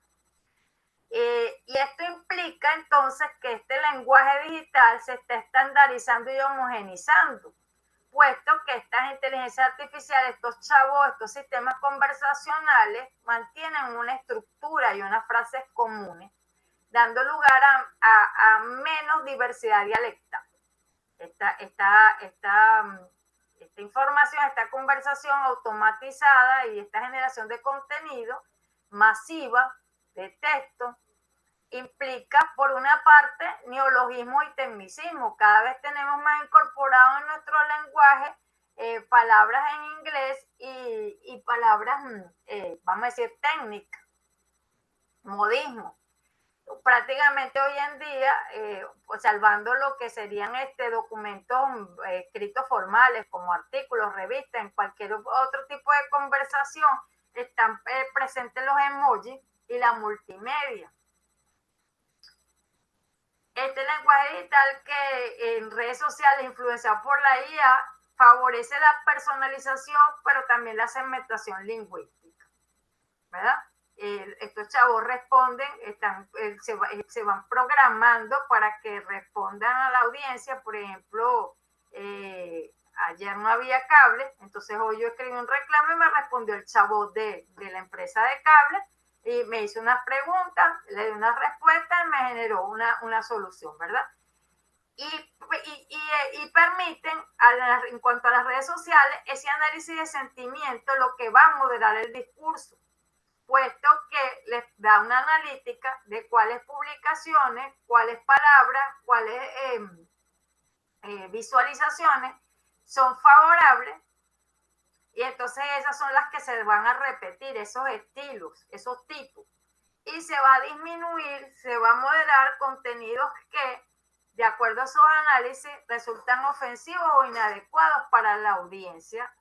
Speaker 2: Y esto implica entonces que este lenguaje digital se está estandarizando y homogenizando, puesto que estas inteligencias artificiales, estos chavos, estos sistemas conversacionales mantienen una estructura y unas frases comunes, dando lugar a menos diversidad dialectal. Esta información, esta conversación automatizada y esta generación de contenido masiva de texto implica, por una parte, neologismo y tecnicismo. Cada vez tenemos más incorporado en nuestro lenguaje palabras en inglés y palabras, vamos a decir, técnicas, modismo. Prácticamente hoy en día, salvando lo que serían documentos escritos formales como artículos, revistas, en cualquier otro tipo de conversación, están presentes los emojis y la multimedia. Este lenguaje digital que en redes sociales influenciado por la IA favorece la personalización, pero también la segmentación lingüística, ¿verdad? Estos chavos responden, se van programando para que respondan a la audiencia. Por ejemplo, ayer no había cable, entonces hoy yo escribí un reclamo y me respondió el chavo de la empresa de cable y me hizo unas preguntas, le di una respuesta y me generó una solución, ¿verdad? Y permiten, en cuanto a las redes sociales, ese análisis de sentimiento, lo que va a moderar el discurso, puesto que les da una analítica de cuáles publicaciones, cuáles palabras, cuáles visualizaciones son favorables, y entonces esas son las que se van a repetir, esos estilos, esos tipos, y se va a disminuir, se va a moderar contenidos que, de acuerdo a esos análisis, resultan ofensivos o inadecuados para la audiencia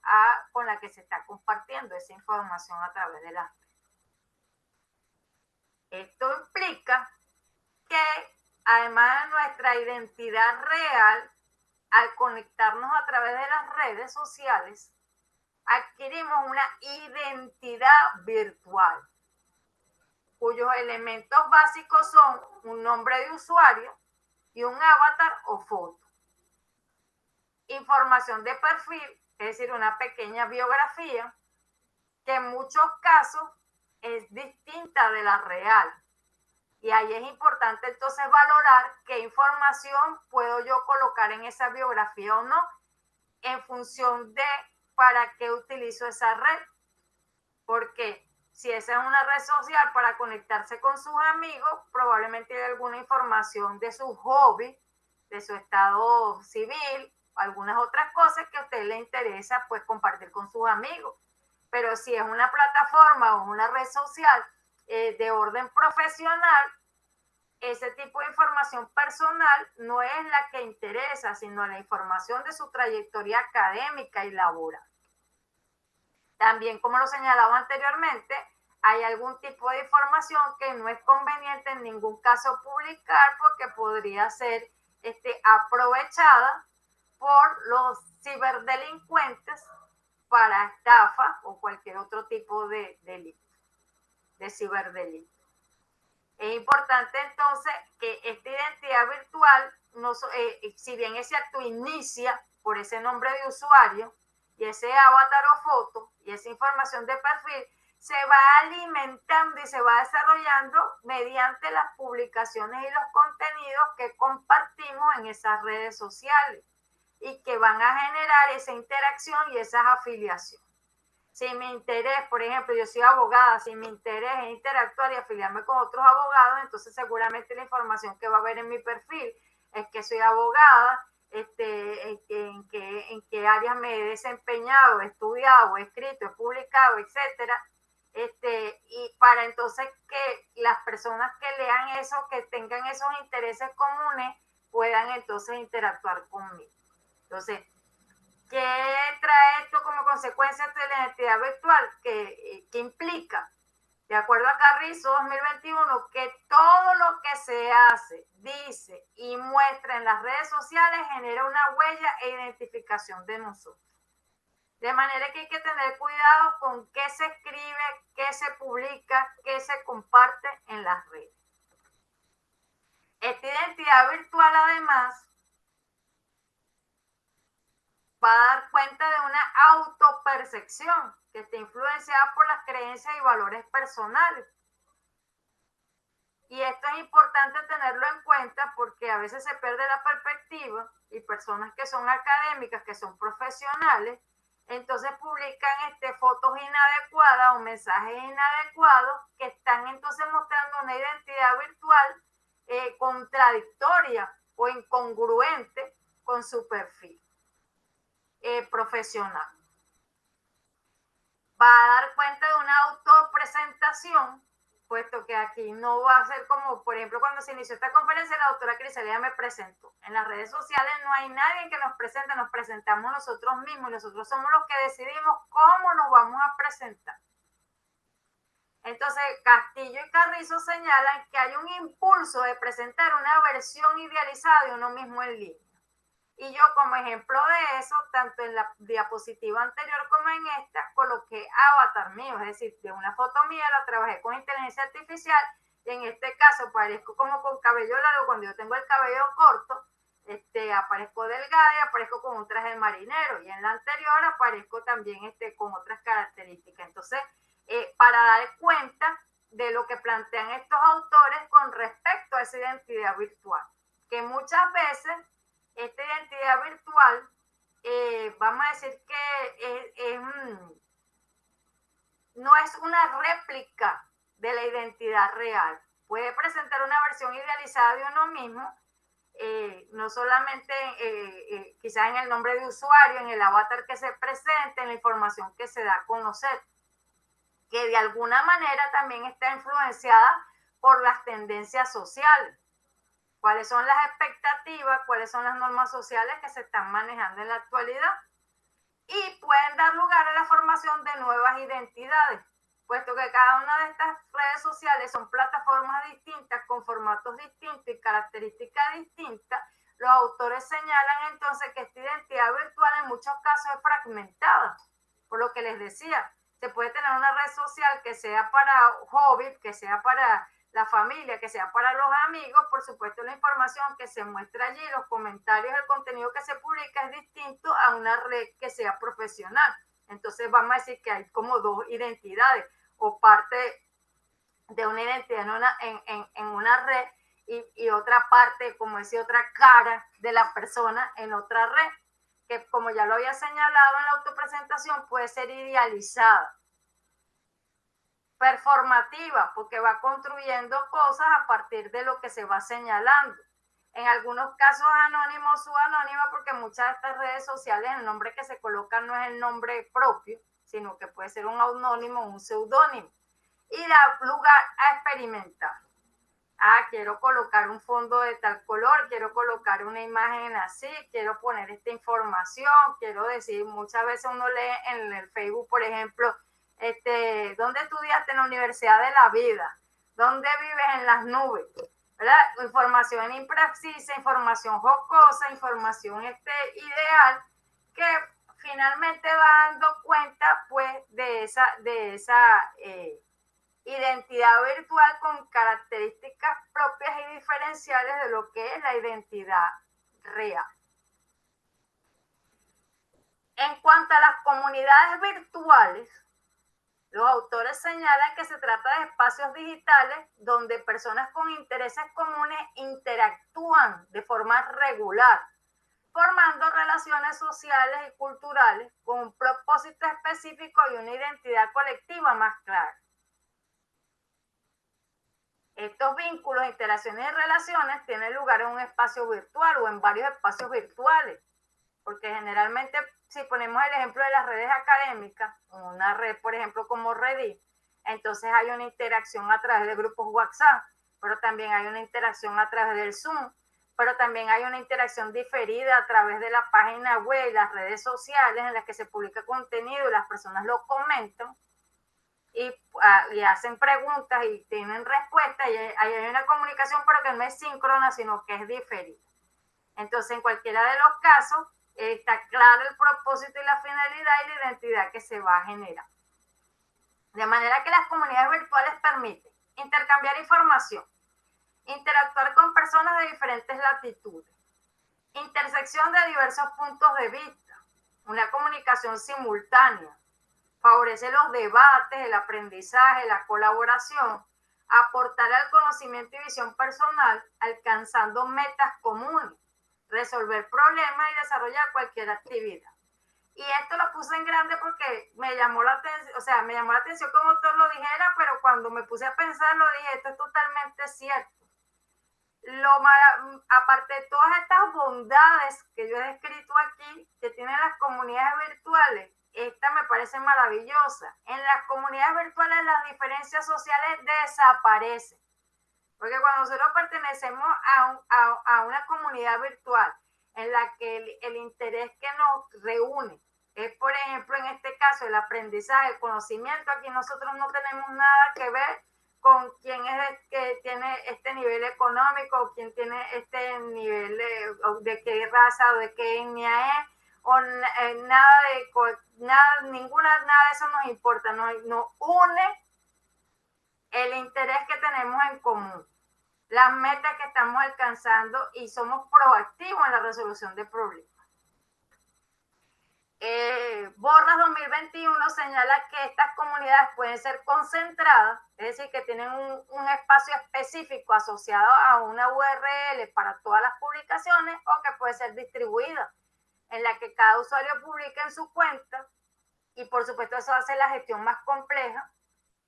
Speaker 2: con la que se está compartiendo esa información a través de las redes. Esto implica que, además de nuestra identidad real, al conectarnos a través de las redes sociales, adquirimos una identidad virtual. cuyos elementos básicos son un nombre de usuario y un avatar o foto. Información de perfil, es decir, una pequeña biografía, que en muchos casos es distinta de la real. Y ahí es importante entonces valorar qué información puedo yo colocar en esa biografía o no, en función de para qué utilizo esa red. Porque si esa es una red social para conectarse con sus amigos, probablemente hay alguna información de su hobby, de su estado civil, algunas otras cosas que a usted le interesa pues compartir con sus amigos. Pero si es una plataforma o una red social de orden profesional, ese tipo de información personal no es la que interesa, sino la información de su trayectoria académica y laboral. También, como lo señalaba anteriormente, hay algún tipo de información que no es conveniente en ningún caso publicar porque podría ser aprovechada por los ciberdelincuentes para estafa o cualquier otro tipo de delito, de ciberdelito. Es importante entonces que esta identidad virtual, no, si bien ese acto inicia por ese nombre de usuario y ese avatar o foto y esa información de perfil, se va alimentando y se va desarrollando mediante las publicaciones y los contenidos que compartimos en esas redes sociales y que van a generar esa interacción y esas afiliaciones. Si mi interés, por ejemplo, yo soy abogada, si mi interés es interactuar y afiliarme con otros abogados, entonces seguramente la información que va a ver en mi perfil es que soy abogada, en qué áreas me he desempeñado, he estudiado, he escrito, he publicado, etcétera. Y para entonces que las personas que lean eso, que tengan esos intereses comunes, puedan entonces interactuar conmigo. Entonces, ¿qué trae esto como consecuencia de la identidad virtual? Que implica, de acuerdo a Carrizo 2021, que todo lo que se hace, dice y muestra en las redes sociales genera una huella e identificación de nosotros. De manera que hay que tener cuidado con qué se escribe, qué se publica, qué se comparte en las redes. Esta identidad virtual, además, va a dar cuenta de una autopercepción que está influenciada por las creencias y valores personales. Y esto es importante tenerlo en cuenta porque a veces se pierde la perspectiva y personas que son académicas, que son profesionales, entonces publican fotos inadecuadas o mensajes inadecuados que están entonces mostrando una identidad virtual contradictoria o incongruente con su perfil profesional. Va a dar cuenta de una autopresentación, puesto que aquí no va a ser como, por ejemplo, cuando se inició esta conferencia, la doctora Criselia me presentó. En las redes sociales no hay nadie que nos presente, nos presentamos nosotros mismos y nosotros somos los que decidimos cómo nos vamos a presentar. Entonces, Castillo y Carrizo señalan que hay un impulso de presentar una versión idealizada de uno mismo en línea. Y yo, como ejemplo de eso, tanto en la diapositiva anterior como en esta, coloqué avatar mío, es decir, de una foto mía la trabajé con inteligencia artificial y en este caso aparezco como con cabello largo cuando yo tengo el cabello corto, aparezco delgada y aparezco con un traje de marinero, y en la anterior aparezco también con otras características. Entonces, para dar cuenta de lo que plantean estos autores con respecto a esa identidad virtual, que muchas veces esta identidad virtual, vamos a decir que no es una réplica de la identidad real. Puede presentar una versión idealizada de uno mismo, no solamente quizás en el nombre de usuario, en el avatar que se presente, en la información que se da a conocer, que de alguna manera también está influenciada por las tendencias sociales. ¿Cuáles son las expectativas? ¿Cuáles son las normas sociales que se están manejando en la actualidad? Y pueden dar lugar a la formación de nuevas identidades, puesto que cada una de estas redes sociales son plataformas distintas, con formatos distintos y características distintas. Los autores señalan entonces que esta identidad virtual en muchos casos es fragmentada, por lo que les decía, Se puede tener una red social que sea para hobby, que sea para la familia, que sea para los amigos. Por supuesto, la información que se muestra allí, los comentarios, el contenido que se publica es distinto a una red que sea profesional. Entonces vamos a decir que hay como dos identidades o parte de una identidad en una red y otra parte, como decía, otra cara de la persona en otra red, que como ya lo había señalado en la autopresentación, puede ser idealizada, performativa, porque va construyendo cosas a partir de lo que se va señalando. En algunos casos anónimo o subanónima, porque muchas de estas redes sociales el nombre que se coloca no es el nombre propio, sino que puede ser un anónimo o un seudónimo. Y da lugar a experimentar. Quiero colocar un fondo de tal color, quiero colocar una imagen así, quiero poner esta información, quiero decir, muchas veces uno lee en el Facebook, por ejemplo, ¿dónde estudiaste? En la Universidad de la Vida, ¿dónde vives? En las nubes, ¿verdad? Información imprecisa, información jocosa, información ideal, que finalmente va dando cuenta, pues, de esa identidad virtual con características propias y diferenciales de lo que es la identidad real. En cuanto a las comunidades virtuales, los autores señalan que se trata de espacios digitales donde personas con intereses comunes interactúan de forma regular, formando relaciones sociales y culturales con un propósito específico y una identidad colectiva más clara. Estos vínculos, interacciones y relaciones tienen lugar en un espacio virtual o en varios espacios virtuales, porque generalmente, si ponemos el ejemplo de las redes académicas, una red, por ejemplo, como Reddit, entonces hay una interacción a través de grupos WhatsApp, pero también hay una interacción a través del Zoom, pero también hay una interacción diferida a través de la página web y las redes sociales en las que se publica contenido y las personas lo comentan. Y hacen preguntas y tienen respuestas, y hay una comunicación, pero que no es síncrona, sino que es diferida. Entonces, en cualquiera de los casos, está claro el propósito y la finalidad y la identidad que se va a generar. De manera que las comunidades virtuales permiten intercambiar información, interactuar con personas de diferentes latitudes, intersección de diversos puntos de vista, una comunicación simultánea, favorece los debates, el aprendizaje, la colaboración, aportar al conocimiento y visión personal, alcanzando metas comunes, resolver problemas y desarrollar cualquier actividad. Y esto lo puse en grande porque me llamó la atención como autor lo dijera, pero cuando me puse a pensar lo dije, esto es totalmente cierto. Aparte de todas estas bondades que yo he descrito aquí, que tienen las comunidades virtuales, esta me parece maravillosa. En las comunidades virtuales las diferencias sociales desaparecen. Porque cuando nosotros pertenecemos a una comunidad virtual en la que el interés que nos reúne es, por ejemplo, en este caso, el aprendizaje, el conocimiento, aquí nosotros no tenemos nada que ver con quién es el que tiene este nivel económico, o quién tiene este nivel de qué raza o de qué etnia es, o nada de eso nos importa, nos une el interés que tenemos en común, las metas que estamos alcanzando y somos proactivos en la resolución de problemas. Borras 2021 señala que estas comunidades pueden ser concentradas, es decir, que tienen un espacio específico asociado a una URL para todas las publicaciones, o que puede ser distribuida, en la que cada usuario publica en su cuenta, y por supuesto eso hace la gestión más compleja,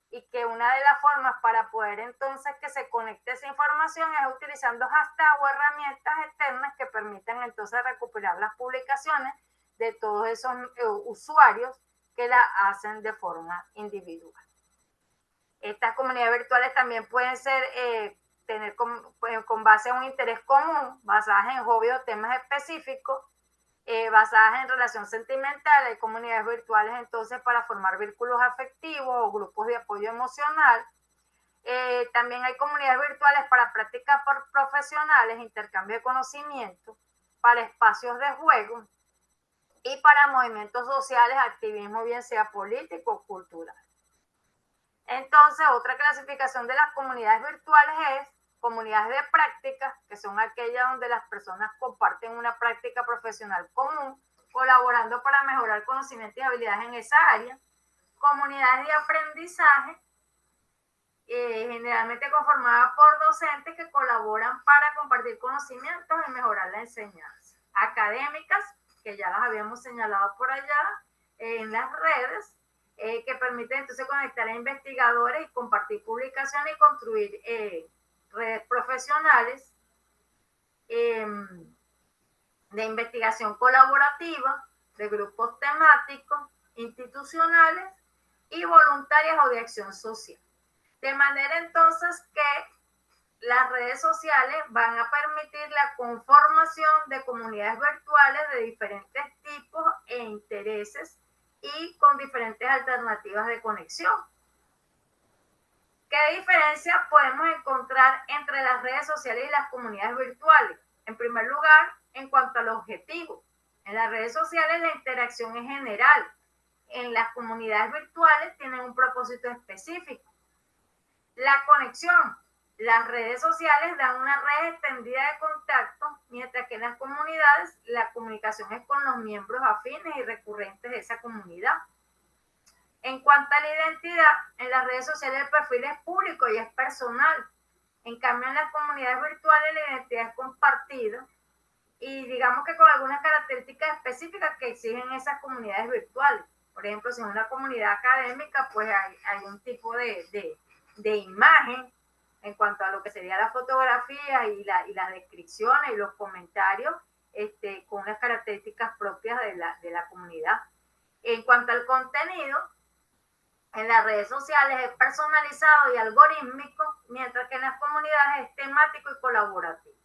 Speaker 2: y que una de las formas para poder entonces que se conecte esa información es utilizando hashtags o herramientas externas que permitan entonces recuperar las publicaciones de todos esos usuarios que la hacen de forma individual. Estas comunidades virtuales también pueden ser tener con base a un interés común, basadas en hobbies o temas específicos, basadas en relación sentimental. Hay comunidades virtuales entonces para formar vínculos afectivos o grupos de apoyo emocional. También hay comunidades virtuales para prácticas profesionales, intercambio de conocimiento, para espacios de juego, y para movimientos sociales, activismo bien sea político o cultural. Entonces, otra clasificación de las comunidades virtuales es comunidades de práctica, que son aquellas donde las personas comparten una práctica profesional común, colaborando para mejorar conocimientos y habilidades en esa área. Comunidades de aprendizaje, generalmente conformadas por docentes que colaboran para compartir conocimientos y mejorar la enseñanza. Académicas, que ya las habíamos señalado por allá en las redes, que permiten entonces conectar a investigadores y compartir publicaciones y construir redes profesionales de investigación colaborativa, de grupos temáticos, institucionales y voluntarias o de acción social. De manera entonces que las redes sociales van a permitir la conformación de comunidades virtuales de diferentes tipos e intereses y con diferentes alternativas de conexión. ¿Qué diferencias podemos encontrar entre las redes sociales y las comunidades virtuales? En primer lugar, en cuanto al objetivo. En las redes sociales la interacción es general. En las comunidades virtuales tienen un propósito específico. La conexión. Las redes sociales dan una red extendida de contacto, mientras que en las comunidades la comunicación es con los miembros afines y recurrentes de esa comunidad. En cuanto a la identidad, en las redes sociales el perfil es público y es personal. En cambio, en las comunidades virtuales la identidad es compartida y digamos que con algunas características específicas que exigen esas comunidades virtuales. Por ejemplo, si es una comunidad académica, pues hay un tipo de imagen en cuanto a lo que sería la fotografía y las descripciones y los comentarios con unas características propias de la comunidad. En cuanto al contenido, en las redes sociales es personalizado y algorítmico, mientras que en las comunidades es temático y colaborativo.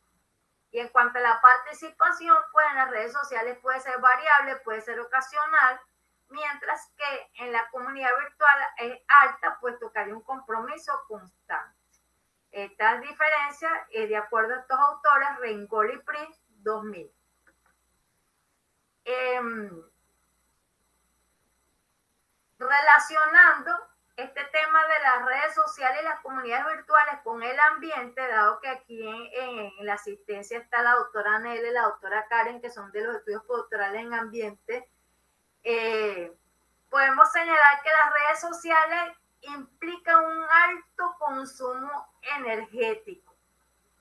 Speaker 2: Y en cuanto a la participación, pues en las redes sociales puede ser variable, puede ser ocasional, mientras que en la comunidad virtual es alta, puesto que hay un compromiso constante. Estas diferencias, de acuerdo a estos autores, Reingold y Prince, 2000. Relacionando este tema de las redes sociales y las comunidades virtuales con el ambiente, dado que aquí en la asistencia está la doctora Nele y la doctora Karen, que son de los estudios postdoctorales en ambiente, podemos señalar que las redes sociales implican un alto consumo energético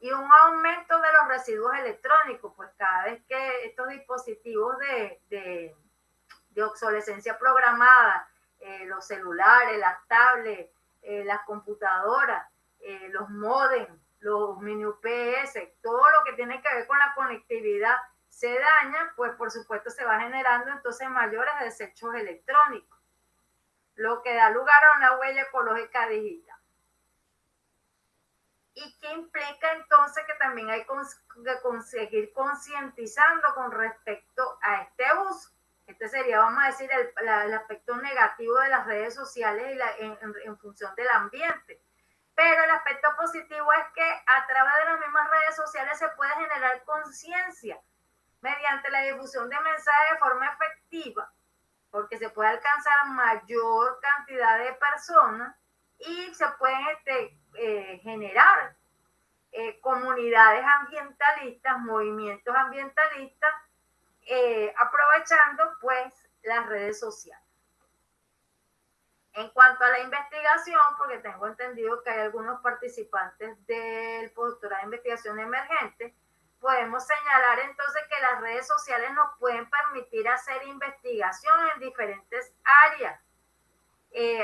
Speaker 2: y un aumento de los residuos electrónicos, pues cada vez que estos dispositivos de obsolescencia programada, los celulares, las tablets, las computadoras, los modems, los mini UPS, todo lo que tiene que ver con la conectividad se daña, pues por supuesto se va generando entonces mayores desechos electrónicos, lo que da lugar a una huella ecológica digital. Y que implica entonces que también hay que seguir concientizando con respecto a este uso. Este sería, vamos a decir, el aspecto negativo de las redes sociales y en función del ambiente. Pero el aspecto positivo es que a través de las mismas redes sociales se puede generar conciencia mediante la difusión de mensajes de forma efectiva, porque se puede alcanzar mayor cantidad de personas y se pueden generar comunidades ambientalistas, movimientos ambientalistas, aprovechando pues las redes sociales. En cuanto a la investigación, porque tengo entendido que hay algunos participantes del postdoctorado de investigación emergente, podemos señalar entonces que las redes sociales nos pueden permitir hacer investigación en diferentes áreas,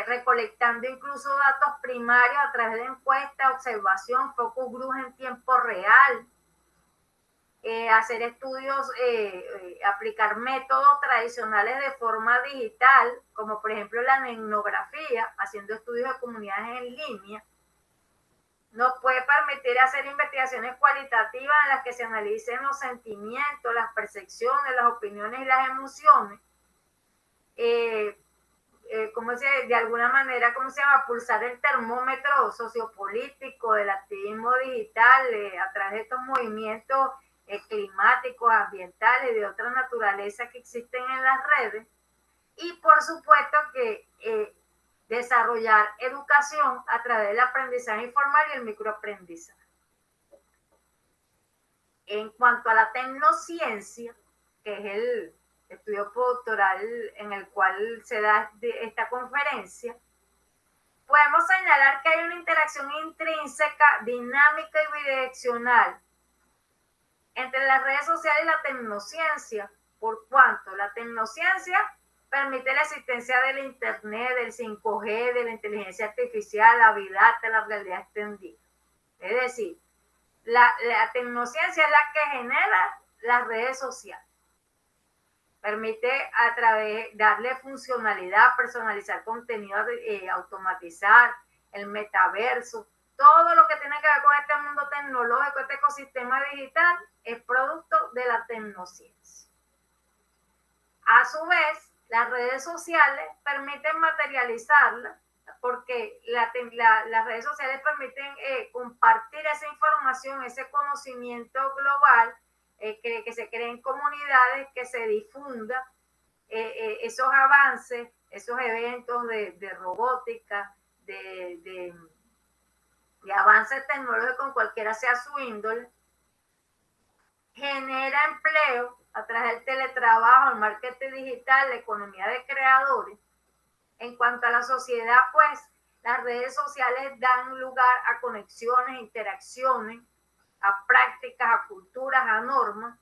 Speaker 2: recolectando incluso datos primarios a través de encuestas, observación, focus groups en tiempo real, hacer estudios, aplicar métodos tradicionales de forma digital, como por ejemplo la etnografía, haciendo estudios de comunidades en línea. Nos puede permitir hacer investigaciones cualitativas en las que se analicen los sentimientos, las percepciones, las opiniones y las emociones. De alguna manera, ¿cómo se llama? Pulsar el termómetro sociopolítico del activismo digital a través de estos movimientos climáticos, ambientales y de otra naturaleza que existen en las redes. Y por supuesto que desarrollar educación a través del aprendizaje informal y el microaprendizaje. En cuanto a la tecnociencia, que es el estudio postdoctoral en el cual se da esta conferencia, podemos señalar que hay una interacción intrínseca, dinámica y bidireccional entre las redes sociales y la tecnociencia, por cuanto la tecnociencia permite la existencia del Internet, del 5G, de la inteligencia artificial, la vida, de la realidad extendida. Es decir, la tecnociencia es la que genera las redes sociales. Permite a través darle funcionalidad, personalizar contenido, automatizar el metaverso. Todo lo que tiene que ver con este mundo tecnológico, este ecosistema digital, es producto de la tecnociencia. A su vez, las redes sociales permiten materializarla, porque las redes sociales permiten compartir esa información, ese conocimiento global, que se creen comunidades, que se difunda esos avances, esos eventos de robótica, de avances tecnológicos, en cualquiera sea su índole, genera empleo a través del teletrabajo, el marketing digital, la economía de creadores. En cuanto a la sociedad, pues las redes sociales dan lugar a conexiones, interacciones, a prácticas, a culturas, a normas,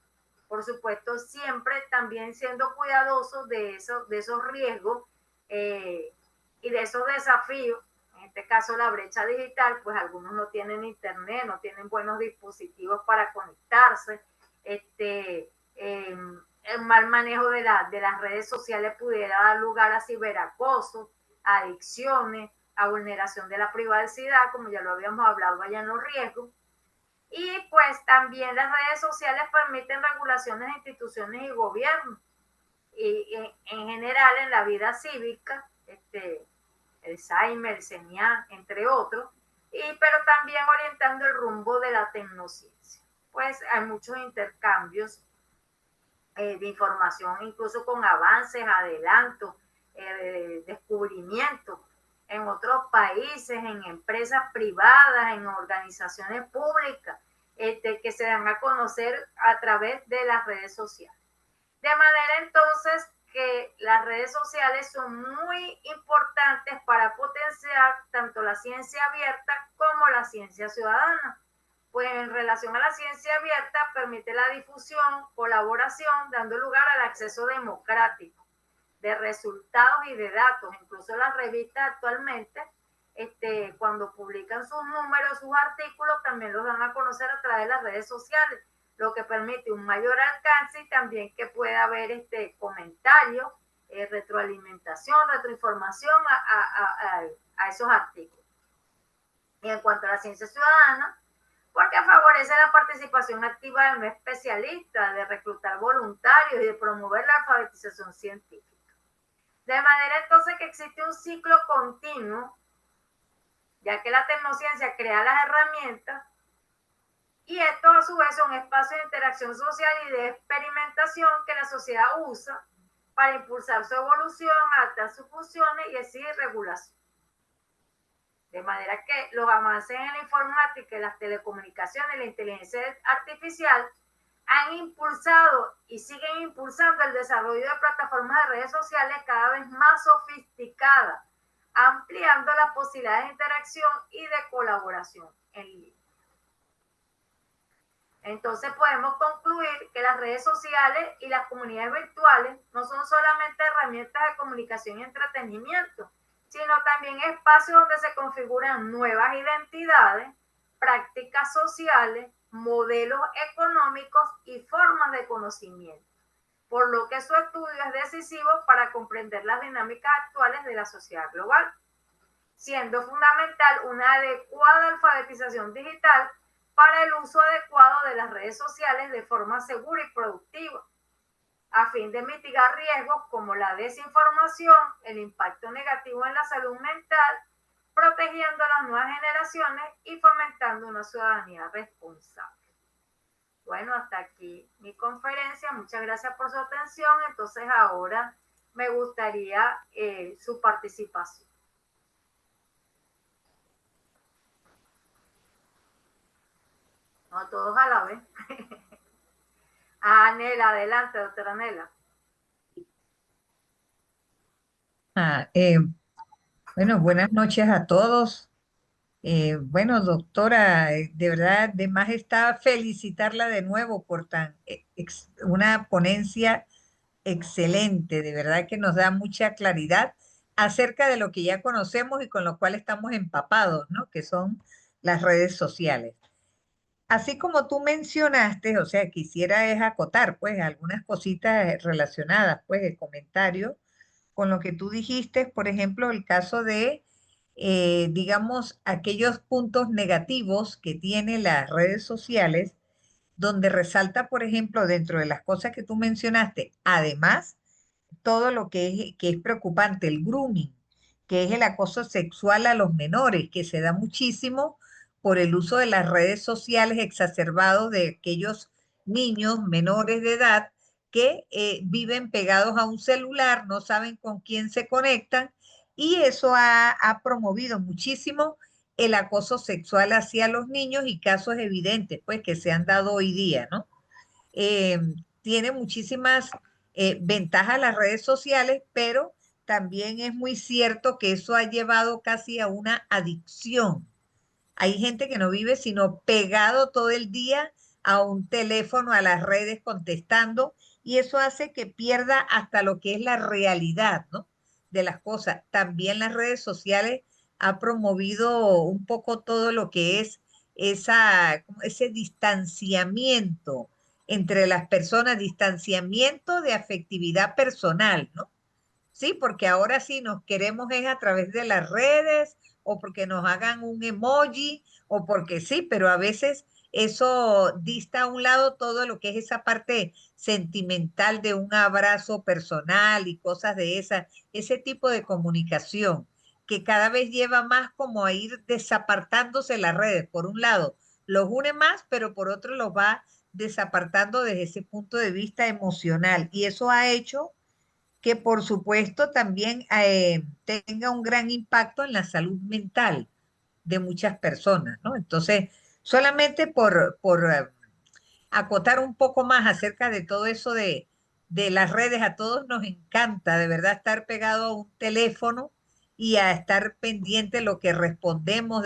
Speaker 2: por supuesto siempre también siendo cuidadosos de esos riesgos y de esos desafíos. En este caso la brecha digital, pues algunos no tienen internet, no tienen buenos dispositivos para conectarse, el mal manejo de las redes sociales pudiera dar lugar a ciberacoso, a adicciones, a vulneración de la privacidad, como ya lo habíamos hablado allá en los riesgos. Y pues también las redes sociales permiten regulaciones de instituciones y gobiernos. Y en general en la vida cívica, el SAIME, el CENIA, entre otros, pero también orientando el rumbo de la tecnociencia. Pues hay muchos intercambios de información, incluso con avances, adelantos, descubrimientos en otros países, en empresas privadas, en organizaciones públicas, que se dan a conocer a través de las redes sociales. De manera entonces que las redes sociales son muy importantes para potenciar tanto la ciencia abierta como la ciencia ciudadana. Pues en relación a la ciencia abierta permite la difusión, colaboración, dando lugar al acceso democrático de resultados y de datos. Incluso las revistas actualmente, cuando publican sus números, sus artículos, también los dan a conocer a través de las redes sociales, lo que permite un mayor alcance y también que pueda haber comentarios, retroalimentación, retroinformación a esos artículos. Y en cuanto a la ciencia ciudadana, porque favorece la participación activa de no especialistas, de reclutar voluntarios y de promover la alfabetización científica. De manera entonces que existe un ciclo continuo, ya que la tecnociencia crea las herramientas y estos a su vez son espacios de interacción social y de experimentación que la sociedad usa para impulsar su evolución, adaptar sus funciones y exigir regulación. De manera que los avances en la informática, las telecomunicaciones y la inteligencia artificial han impulsado y siguen impulsando el desarrollo de plataformas de redes sociales cada vez más sofisticadas, ampliando las posibilidades de interacción y de colaboración en línea. Entonces podemos concluir que las redes sociales y las comunidades virtuales no son solamente herramientas de comunicación y entretenimiento, sino también espacios donde se configuran nuevas identidades, prácticas sociales, modelos económicos y formas de conocimiento, por lo que su estudio es decisivo para comprender las dinámicas actuales de la sociedad global, siendo fundamental una adecuada alfabetización digital para el uso adecuado de las redes sociales de forma segura y productiva, a fin de mitigar riesgos como la desinformación, el impacto negativo en la salud mental, protegiendo a las nuevas generaciones y fomentando una ciudadanía responsable. Bueno, hasta aquí mi conferencia. Muchas gracias por su atención. Entonces ahora me gustaría su participación. No todos a la vez. Anela, adelante, doctora Anela.
Speaker 3: Bueno, buenas noches a todos. Bueno, doctora, de verdad, de más está felicitarla de nuevo por una ponencia excelente. De verdad que nos da mucha claridad acerca de lo que ya conocemos y con lo cual estamos empapados, ¿no? Que son las redes sociales. Así como tú mencionaste, o sea, quisiera es acotar, pues, algunas cositas relacionadas, pues, de comentario con lo que tú dijiste, por ejemplo, el caso de, digamos, aquellos puntos negativos que tienen las redes sociales, donde resalta, por ejemplo, dentro de las cosas que tú mencionaste, además, todo lo que es preocupante, el grooming, que es el acoso sexual a los menores, que se da muchísimo por el uso de las redes sociales exacerbados de aquellos niños menores de edad que viven pegados a un celular, no saben con quién se conectan, y eso ha promovido muchísimo el acoso sexual hacia los niños y casos evidentes, pues, que se han dado hoy día, ¿no? eh, Tiene muchísimas ventajas las redes sociales, pero también es muy cierto que eso ha llevado casi a una adicción. Hay gente que no vive sino pegado todo el día a un teléfono, a las redes contestando, y eso hace que pierda hasta lo que es la realidad, ¿no? De las cosas. También las redes sociales ha promovido un poco todo lo que es ese distanciamiento entre las personas, distanciamiento de afectividad personal, ¿no? Sí, porque ahora sí nos queremos es a través de las redes o porque nos hagan un emoji o porque sí, pero a veces eso dista a un lado todo lo que es esa parte sentimental de un abrazo personal y cosas de ese tipo de comunicación que cada vez lleva más como a ir desapartándose las redes. Por un lado, los une más, pero por otro los va desapartando desde ese punto de vista emocional. Y eso ha hecho que por supuesto también tenga un gran impacto en la salud mental de muchas personas, ¿no? Entonces, solamente por acotar un poco más acerca de todo eso de las redes, a todos nos encanta de verdad estar pegado a un teléfono y a estar pendiente de lo que respondemos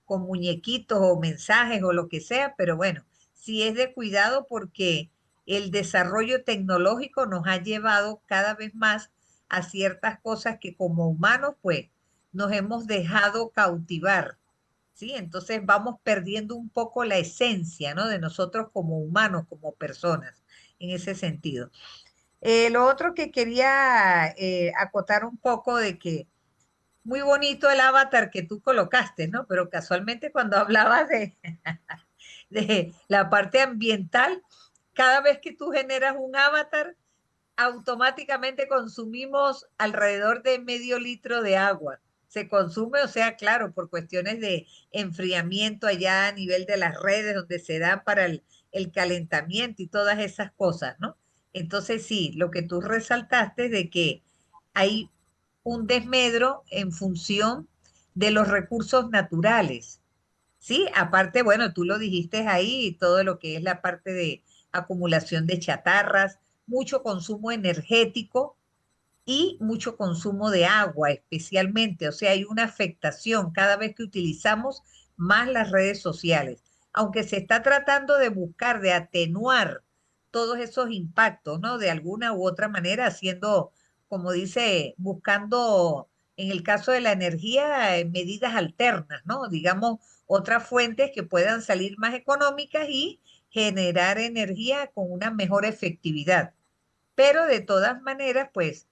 Speaker 3: con muñequitos o mensajes o lo que sea, pero bueno, sí es de cuidado porque el desarrollo tecnológico nos ha llevado cada vez más a ciertas cosas que como humanos pues nos hemos dejado cautivar. ¿Sí? Entonces vamos perdiendo un poco la esencia, ¿no? De nosotros como humanos, como personas, en ese sentido. Lo otro que quería acotar un poco de que muy bonito el avatar que tú colocaste, ¿no? Pero casualmente cuando hablabas de la parte ambiental, cada vez que tú generas un avatar, automáticamente consumimos alrededor de medio litro de agua. Se consume, o sea, claro, por cuestiones de enfriamiento allá a nivel de las redes donde se da para el calentamiento y todas esas cosas, ¿no? Entonces sí, lo que tú resaltaste de que hay un desmedro en función de los recursos naturales. Sí, aparte, bueno, tú lo dijiste ahí, todo lo que es la parte de acumulación de chatarras, mucho consumo energético y mucho consumo de agua especialmente. O sea, hay una afectación cada vez que utilizamos más las redes sociales. Aunque se está tratando de buscar, de atenuar todos esos impactos, ¿no? De alguna u otra manera, haciendo, como dice, buscando, en el caso de la energía, medidas alternas, ¿no? Digamos, otras fuentes que puedan salir más económicas y generar energía con una mejor efectividad. Pero de todas maneras, pues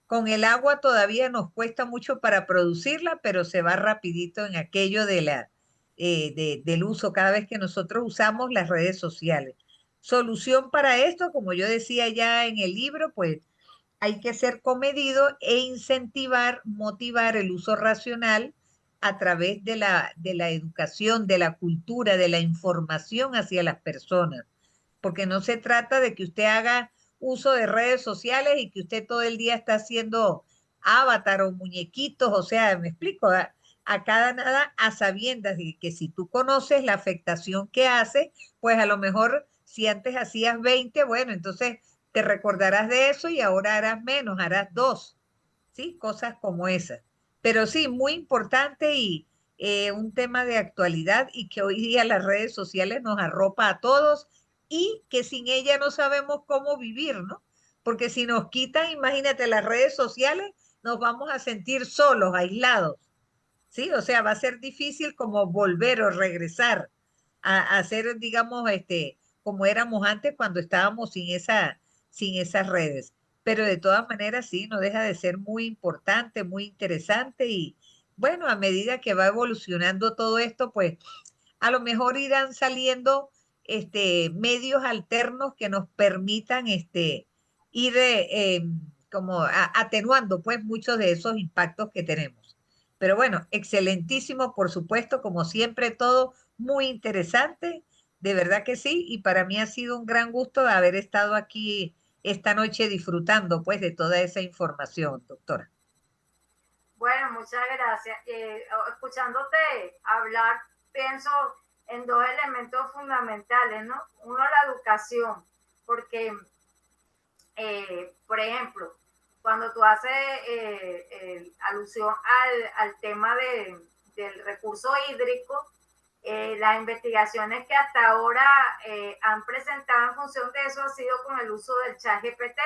Speaker 3: con el agua todavía nos cuesta mucho para producirla, pero se va rapidito en aquello del uso cada vez que nosotros usamos las redes sociales. Solución para esto, como yo decía ya en el libro, pues hay que ser comedido e incentivar, motivar el uso racional a través de la educación, de la cultura, de la información hacia las personas porque no se trata de que usted haga uso de redes sociales y que usted todo el día está haciendo avatar o muñequitos, o sea, me explico, a cada nada a sabiendas de que si tú conoces la afectación que hace, pues a lo mejor si antes hacías 20, bueno, entonces te recordarás de eso y ahora harás menos, harás dos, ¿sí? Cosas como esas. Pero sí, muy importante y un tema de actualidad y que hoy día las redes sociales nos arropa a todos y que sin ella no sabemos cómo vivir, ¿no? Porque si nos quitan, imagínate, las redes sociales, nos vamos a sentir solos, aislados, ¿sí? O sea, va a ser difícil como volver o regresar a ser, digamos, como éramos antes cuando estábamos sin esas redes. Pero de todas maneras, sí, no deja de ser muy importante, muy interesante y bueno, a medida que va evolucionando todo esto, pues a lo mejor irán saliendo medios alternos que nos permitan ir como atenuando pues muchos de esos impactos que tenemos. Pero bueno, excelentísimo, por supuesto, como siempre, todo muy interesante, de verdad que sí, y para mí ha sido un gran gusto de haber estado aquí esta noche disfrutando pues de toda esa información, doctora.
Speaker 2: Bueno, muchas gracias. Escuchándote hablar, pienso en dos elementos fundamentales, ¿no? Uno, la educación, porque, por ejemplo, cuando tú haces alusión al tema del recurso hídrico, las investigaciones que hasta ahora han presentado en función de eso ha sido con el uso del chat GPT,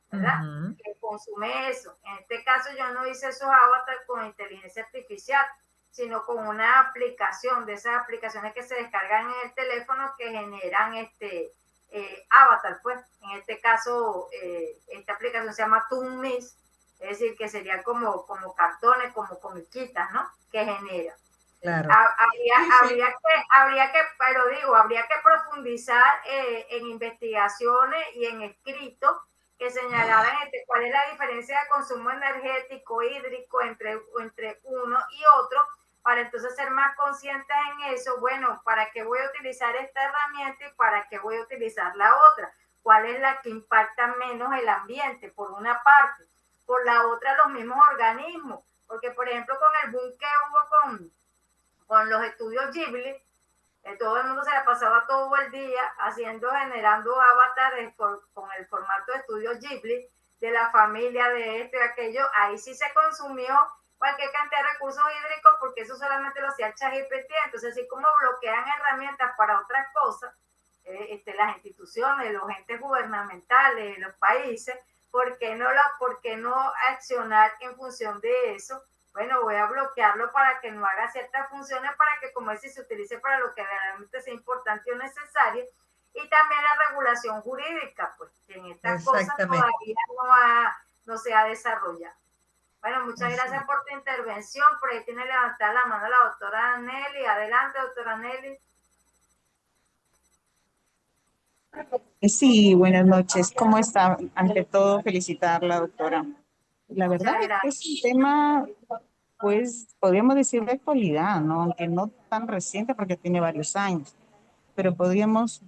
Speaker 2: ¿verdad? Que consume eso. En este caso yo no hice esos avatars con inteligencia artificial, sino con una aplicación, de esas aplicaciones que se descargan en el teléfono que generan avatar, pues. En este caso, esta aplicación se llama ToonMist, es decir, que sería como cartones, como comiquitas, ¿no? Que genera.
Speaker 3: Claro.
Speaker 2: Habría que profundizar en investigaciones y en escritos que señalaran cuál es la diferencia de consumo energético, hídrico entre uno y otro, para entonces ser más conscientes en eso. Bueno, ¿para qué voy a utilizar esta herramienta y para qué voy a utilizar la otra? ¿Cuál es la que impacta menos el ambiente? Por una parte. Por la otra, los mismos organismos. Porque, por ejemplo, con el boom que hubo con los estudios Ghibli, todo el mundo se la pasaba todo el día generando avatares con el formato de estudios Ghibli, de la familia, de esto y aquello. Ahí sí se consumió cualquier cantidad de recursos hídricos, porque eso solamente lo hacía el ChatGPT. Entonces, así como bloquean herramientas para otras cosas, las instituciones, los entes gubernamentales, los países, ¿por qué no accionar en función de eso? Bueno, voy a bloquearlo para que no haga ciertas funciones, para que, como decir, se utilice para lo que realmente sea importante o necesario. Y también la regulación jurídica, pues, que en estas cosas todavía no se ha desarrollado. Bueno, muchas gracias por tu intervención. Por ahí tiene levantada la mano la doctora Nelly. Adelante, doctora Nelly.
Speaker 4: Sí, buenas noches. ¿Cómo está? Ante todo, felicitarla, doctora. La verdad es que es un tema, pues, podríamos decir de actualidad, ¿no? Aunque no tan reciente porque tiene varios años, pero podríamos,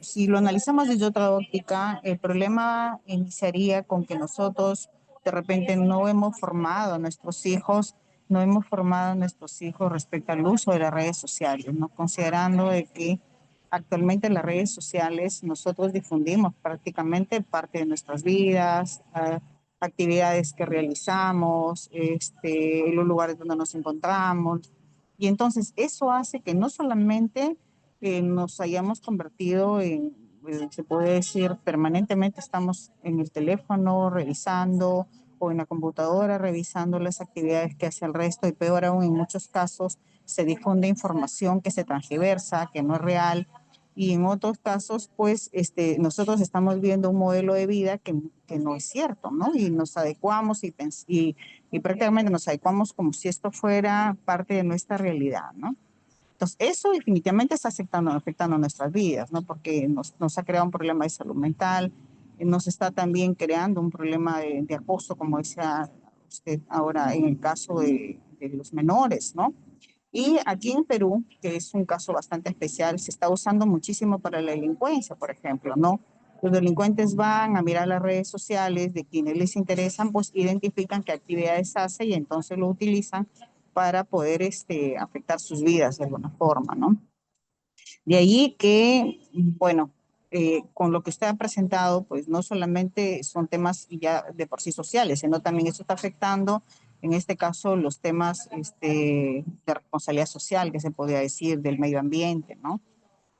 Speaker 4: si lo analizamos desde otra óptica, el problema iniciaría con que nosotros de repente no hemos formado a nuestros hijos, respecto al uso de las redes sociales, ¿no? Considerando de que actualmente en las redes sociales nosotros difundimos prácticamente parte de nuestras vidas, actividades que realizamos, los lugares donde nos encontramos. Y entonces eso hace que no solamente nos hayamos convertido en, se puede decir, permanentemente estamos en el teléfono revisando o en la computadora revisando las actividades que hace el resto, y peor aún, en muchos casos se difunde información que se transgiversa, que no es real, y en otros casos, pues, nosotros estamos viendo un modelo de vida que no es cierto, ¿no? Y nos adecuamos y prácticamente nos adecuamos como si esto fuera parte de nuestra realidad, ¿no? Entonces, eso definitivamente está afectando nuestras vidas, ¿no? Porque nos ha creado un problema de salud mental, nos está también creando un problema de acoso, como decía usted ahora en el caso de los menores, ¿no? Y aquí en Perú, que es un caso bastante especial, se está usando muchísimo para la delincuencia, por ejemplo, ¿no? Los delincuentes van a mirar las redes sociales de quienes les interesan, pues identifican qué actividades hace y entonces lo utilizan para poder afectar sus vidas de alguna forma, ¿no? De ahí que, bueno, con lo que usted ha presentado, pues no solamente son temas ya de por sí sociales, sino también eso está afectando, en este caso, los temas de responsabilidad social, que se podría decir, del medio ambiente, ¿no?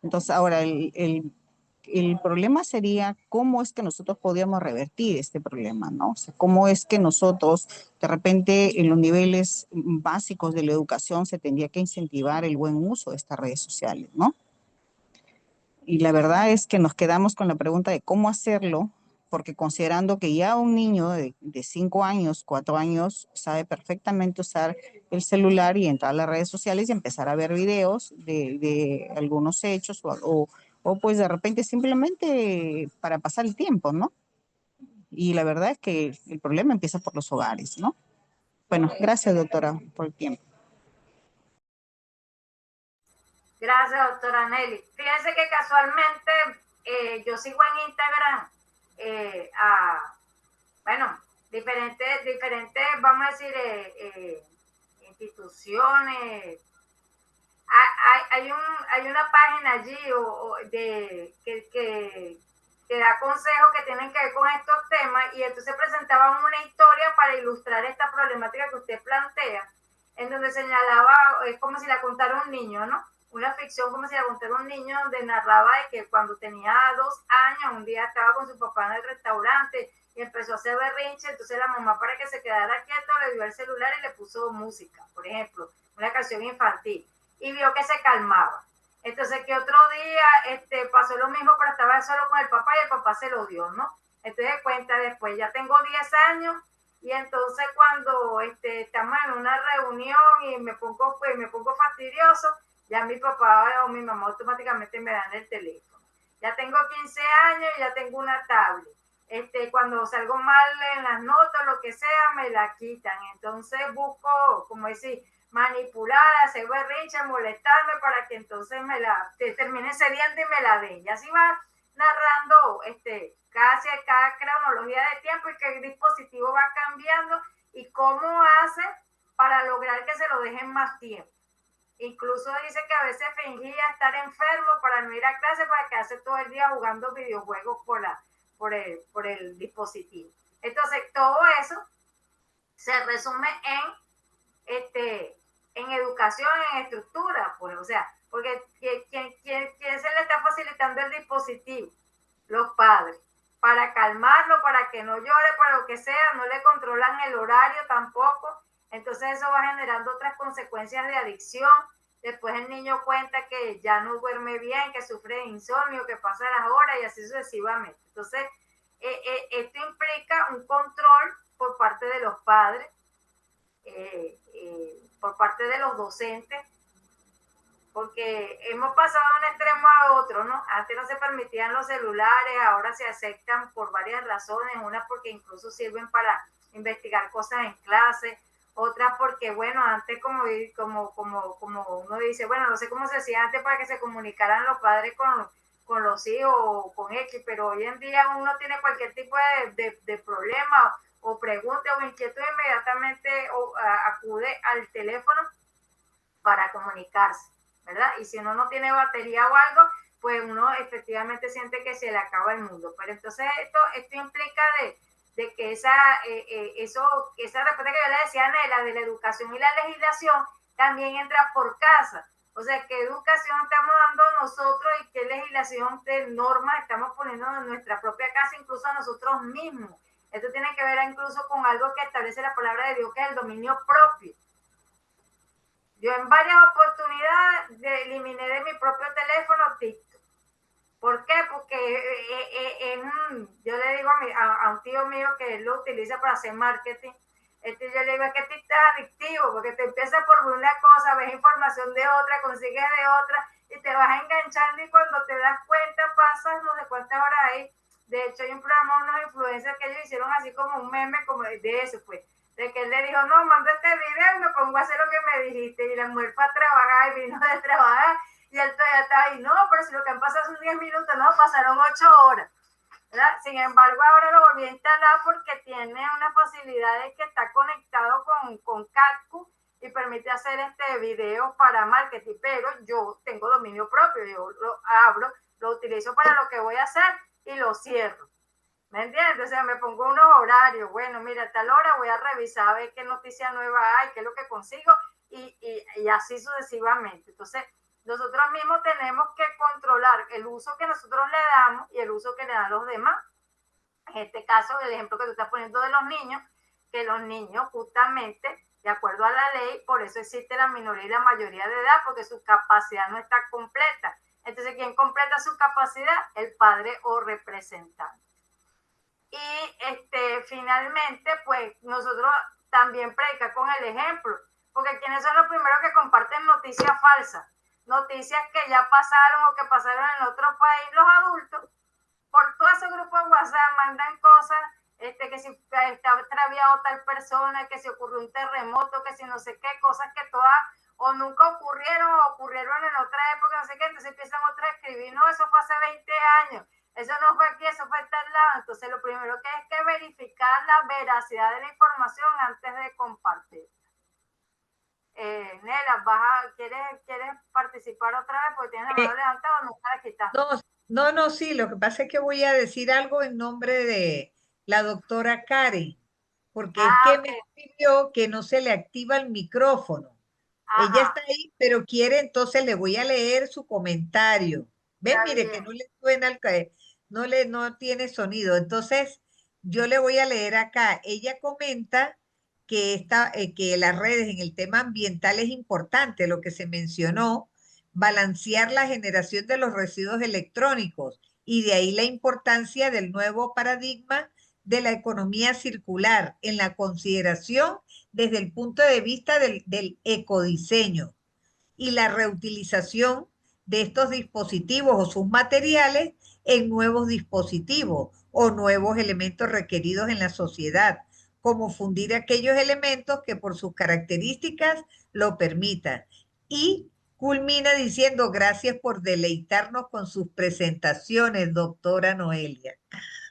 Speaker 4: Entonces, ahora, el problema sería cómo es que nosotros podíamos revertir este problema, ¿no? O sea, cómo es que nosotros, de repente, en los niveles básicos de la educación se tendría que incentivar el buen uso de estas redes sociales, ¿no? Y la verdad es que nos quedamos con la pregunta de cómo hacerlo, porque considerando que ya un niño de 5 años, 4 años, sabe perfectamente usar el celular y entrar a las redes sociales y empezar a ver videos de algunos hechos o pues de repente simplemente para pasar el tiempo, ¿no? Y la verdad es que el problema empieza por los hogares, ¿no? Bueno, gracias doctora por el tiempo.
Speaker 2: Gracias, doctora Nelly. Fíjense que casualmente yo sigo en Instagram bueno, diferentes, vamos a decir, instituciones. Hay una página allí que da consejos que tienen que ver con estos temas y entonces presentaban una historia para ilustrar esta problemática que usted plantea, en donde señalaba, es como si la contara un niño, ¿no? Una ficción como si la contara un niño, donde narraba de que cuando tenía 2 años, un día estaba con su papá en el restaurante y empezó a hacer berrinche, entonces la mamá, para que se quedara quieto, le dio el celular y le puso música, por ejemplo, una canción infantil, y vio que se calmaba. Entonces que otro día pasó lo mismo, pero estaba solo con el papá y el papá se lo dio, ¿no? Entonces cuenta después, ya tengo 10 años y entonces cuando estamos en una reunión y me pongo fastidioso, ya mi papá o mi mamá automáticamente me dan el teléfono. Ya tengo 15 años y ya tengo una tablet. Cuando salgo mal en las notas, lo que sea, me la quitan. Entonces busco, como decir, manipular, hacer berrinche, molestarme para que entonces termine cediendo y me la den. Y así va narrando cada cronología de tiempo y que el dispositivo va cambiando y cómo hace para lograr que se lo dejen más tiempo. Incluso dice que a veces fingía estar enfermo para no ir a clase, para quedarse todo el día jugando videojuegos por el dispositivo. Entonces, todo eso se resume en educación, en estructura, pues, o sea, porque ¿quién se le está facilitando el dispositivo? Los padres, para calmarlo, para que no llore, para lo que sea, no le controlan el horario tampoco, entonces eso va generando otras consecuencias de adicción. Después el niño cuenta que ya no duerme bien, que sufre de insomnio, que pasa las horas y así sucesivamente. Entonces, esto implica un control por parte de los padres, por parte de los docentes, porque hemos pasado de un extremo a otro, ¿no? Antes no se permitían los celulares, ahora se aceptan por varias razones, una porque incluso sirven para investigar cosas en clase, otra porque, bueno, antes como uno dice, bueno, no sé cómo se hacía antes para que se comunicaran los padres con los hijos o con X, pero hoy en día uno tiene cualquier tipo de problema o pregunta o inquietud, inmediatamente acude al teléfono para comunicarse, ¿verdad? Y si uno no tiene batería o algo, pues uno efectivamente siente que se le acaba el mundo. Pero entonces esto implica de que esa respuesta que yo le decía a Nela de la educación y la legislación también entra por casa. O sea, qué educación estamos dando nosotros y qué legislación de normas estamos poniendo en nuestra propia casa, incluso a nosotros mismos. Esto tiene que ver incluso con algo que establece la palabra de Dios, que es el dominio propio. Yo en varias oportunidades eliminé de mi propio teléfono TikTok. ¿Por qué? Porque yo le digo a un tío mío que él lo utiliza para hacer marketing. Yo le digo, es que TikTok es adictivo, porque te empiezas por una cosa, ves información de otra, consigues de otra, y te vas enganchando y cuando te das cuenta pasas no sé cuántas horas ahí. De hecho, hay un programa, unos influencers que ellos hicieron así como un meme como de eso, pues. de que él le dijo, no, manda este video y me pongo a hacer lo que me dijiste. Y la mujer fue a trabajar y vino de trabajar y él todavía estaba ahí, no, pero si lo que han pasado son 10 minutos, no, pasaron 8 horas. ¿Verdad? Sin embargo, ahora lo volví a instalar porque tiene una facilidad de que está conectado con Catcu y permite hacer videos para marketing, pero yo tengo dominio propio, yo lo abro, lo utilizo para lo que voy a hacer y lo cierro. ¿Me entiendes? O sea, me pongo unos horarios, bueno, mira, a tal hora voy a revisar a ver qué noticia nueva hay, qué es lo que consigo y así sucesivamente. Entonces, nosotros mismos tenemos que controlar el uso que nosotros le damos y el uso que le dan los demás. En este caso, el ejemplo que tú estás poniendo de los niños, que los niños justamente, de acuerdo a la ley, por eso existe la minoría y la mayoría de edad, porque su capacidad no está completa. Entonces, ¿quién completa su capacidad? El padre o representante. Y finalmente, pues nosotros también predica con el ejemplo, porque ¿quiénes son los primeros que comparten noticias falsas? Noticias que ya pasaron o que pasaron en otro país, los adultos, por todo ese grupo de WhatsApp mandan cosas, que si está extraviado tal persona, que si ocurrió un terremoto, que si no sé qué, cosas que todas o nunca ocurrieron o ocurrieron en otra época, no sé qué, entonces empiezan otros a escribir, no, eso fue hace 20 años, eso no fue aquí, eso fue en tal lado. Entonces lo primero que hay que verificar la veracidad de la información antes de compartir. Nela, ¿quieres participar otra vez? Porque tienes la mano levantada o nunca la quitas.
Speaker 3: No, sí, lo que pasa es que voy a decir algo en nombre de la doctora Karen, porque es que me escribió que no se le activa el micrófono. Ella está ahí, pero quiere, entonces le voy a leer su comentario. ¿Ven? Mire que no le suena no tiene sonido. Entonces, yo le voy a leer acá. Ella comenta que que las redes en el tema ambiental es importante, lo que se mencionó, balancear la generación de los residuos electrónicos y de ahí la importancia del nuevo paradigma de la economía circular en la consideración desde el punto de vista del ecodiseño y la reutilización de estos dispositivos o sus materiales en nuevos dispositivos o nuevos elementos requeridos en la sociedad, como fundir aquellos elementos que por sus características lo permitan. Y culmina diciendo gracias por deleitarnos con sus presentaciones, doctora Noelia.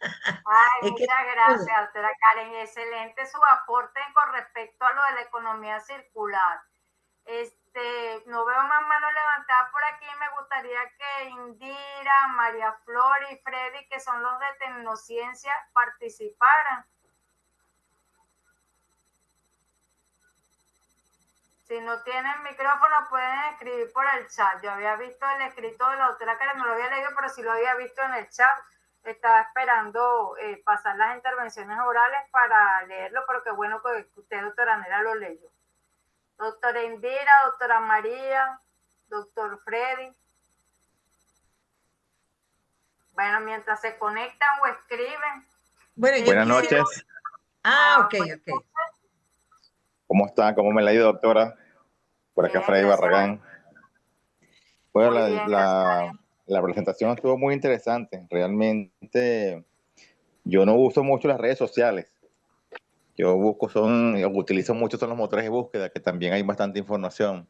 Speaker 2: Ay, muchas gracias, doctora Karen. Excelente su aporte con respecto a lo de la economía circular. No veo más manos levantadas por aquí. Me gustaría que Indira, María Flor y Freddy, que son los de Tecnociencia, participaran. Si no tienen micrófono, pueden escribir por el chat. Yo había visto el escrito de la doctora Karen, no lo había leído, pero sí lo había visto en el chat. Estaba esperando pasar las intervenciones orales para leerlo, pero qué bueno que usted, doctora Nela, lo leyó. Doctora Indira, doctora María, doctor Freddy. Bueno, mientras se conectan o escriben.
Speaker 3: Bueno,
Speaker 5: buenas noches.
Speaker 3: Ok.
Speaker 5: ¿Cómo está? ¿Cómo me la ha ido, doctora? Por acá, Freddy Barragán. Bueno, la presentación estuvo muy interesante. Realmente, yo no uso mucho las redes sociales. Yo utilizo mucho los motores de búsqueda, que también hay bastante información.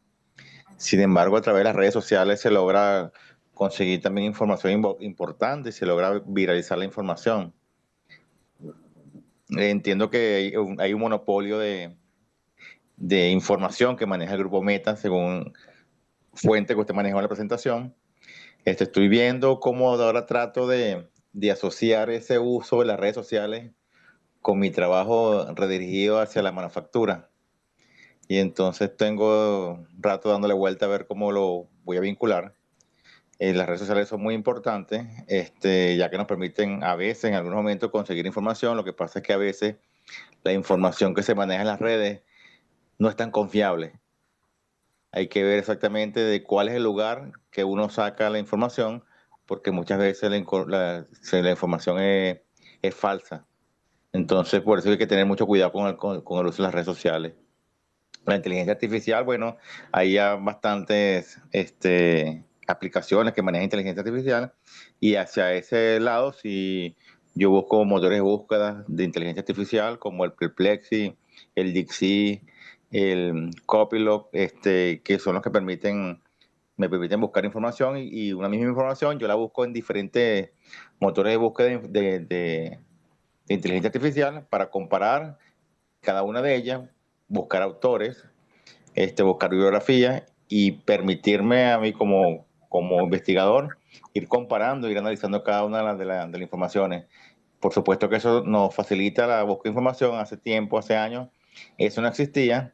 Speaker 5: Sin embargo, a través de las redes sociales se logra conseguir también información importante y se logra viralizar la información. Entiendo que hay un monopolio de información que maneja el grupo Meta, según fuente que usted manejó en la presentación. Estoy viendo cómo ahora trato de asociar ese uso de las redes sociales con mi trabajo redirigido hacia la manufactura. Y entonces tengo un rato dándole vuelta a ver cómo lo voy a vincular. Las redes sociales son muy importantes, ya que nos permiten a veces, en algunos momentos, conseguir información. Lo que pasa es que a veces la información que se maneja en las redes no es tan confiable. Hay que ver exactamente de cuál es el lugar que uno saca la información, porque muchas veces la información es falsa. Entonces, por eso hay que tener mucho cuidado con el uso de las redes sociales. La inteligencia artificial, bueno, hay ya bastantes aplicaciones que manejan inteligencia artificial, y hacia ese lado, si yo busco motores de búsqueda de inteligencia artificial como el Perplexity el Dixie, el Copilot, que son los que me permiten buscar información y una misma información yo la busco en diferentes motores de búsqueda de inteligencia artificial para comparar cada una de ellas, buscar autores, buscar bibliografía y permitirme a mí como investigador ir comparando, ir analizando cada una de las informaciones. Por supuesto que eso nos facilita la búsqueda de información. Hace tiempo, hace años, eso no existía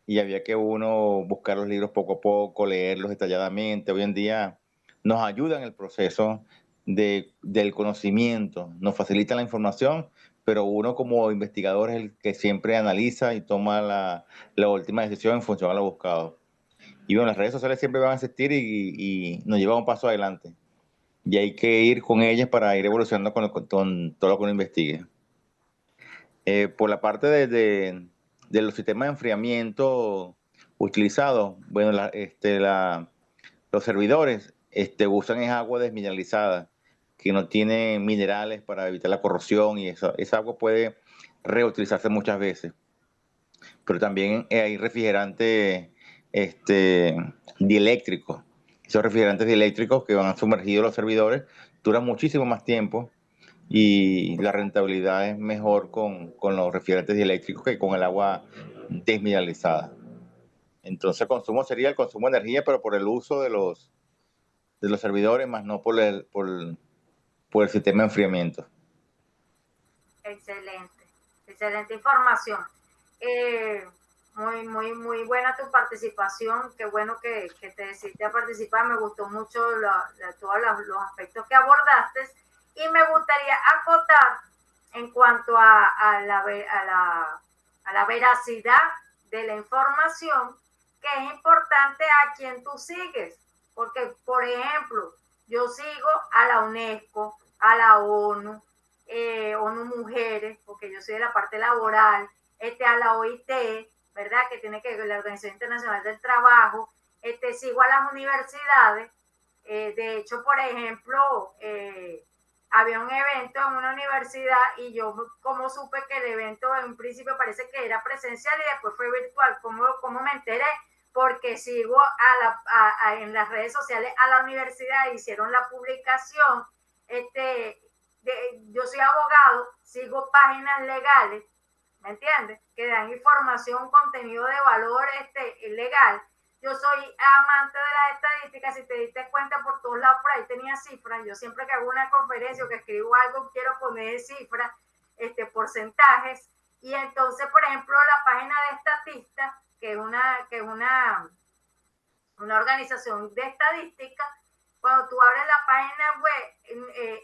Speaker 5: y había que uno buscar los libros poco a poco, leerlos detalladamente. Hoy en día nos ayuda en el proceso del conocimiento, nos facilita la información, pero uno como investigador es el que siempre analiza y toma la última decisión en función a lo buscado. Y bueno, las redes sociales siempre van a existir y nos llevan un paso adelante. Y hay que ir con ellas para ir evolucionando con todo lo que uno investigue. Por la parte de los sistemas de enfriamiento utilizados, bueno, los servidores usan es agua desmineralizada, que no tiene minerales para evitar la corrosión y esa agua puede reutilizarse muchas veces. Pero también hay refrigerantes dieléctricos. Esos refrigerantes dieléctricos que van sumergidos los servidores duran muchísimo más tiempo y la rentabilidad es mejor con los refrigerantes dieléctricos que con el agua desmineralizada. Entonces el consumo sería el consumo de energía, pero por el uso de los servidores, más no por el sistema de enfriamiento.
Speaker 2: Excelente información. Muy buena tu participación. Qué bueno que te decidiste a participar. Me gustó mucho todos los aspectos que abordaste. Y me gustaría acotar en cuanto a la veracidad de la información, que es importante a quien tú sigues. Porque, por ejemplo, yo sigo a la UNESCO, a la ONU, ONU Mujeres, porque yo soy de la parte laboral, a la OIT, ¿verdad? Que tiene que ver la Organización Internacional del Trabajo, sigo a las universidades. De hecho, por ejemplo, había un evento en una universidad y yo como supe que el evento en un principio parece que era presencial y después fue virtual. ¿Cómo me enteré? Porque sigo en las redes sociales a la universidad, hicieron la publicación. Yo soy abogado, sigo páginas legales, ¿me entiendes? Que dan información, contenido de valor legal. Yo soy amante de las estadísticas. Si te diste cuenta, por todos lados por ahí tenía cifras. Yo siempre que hago una conferencia o que escribo algo, quiero poner cifras, porcentajes. Y entonces, por ejemplo, la página de Statista, que es una organización de estadística, cuando tú abres la página web,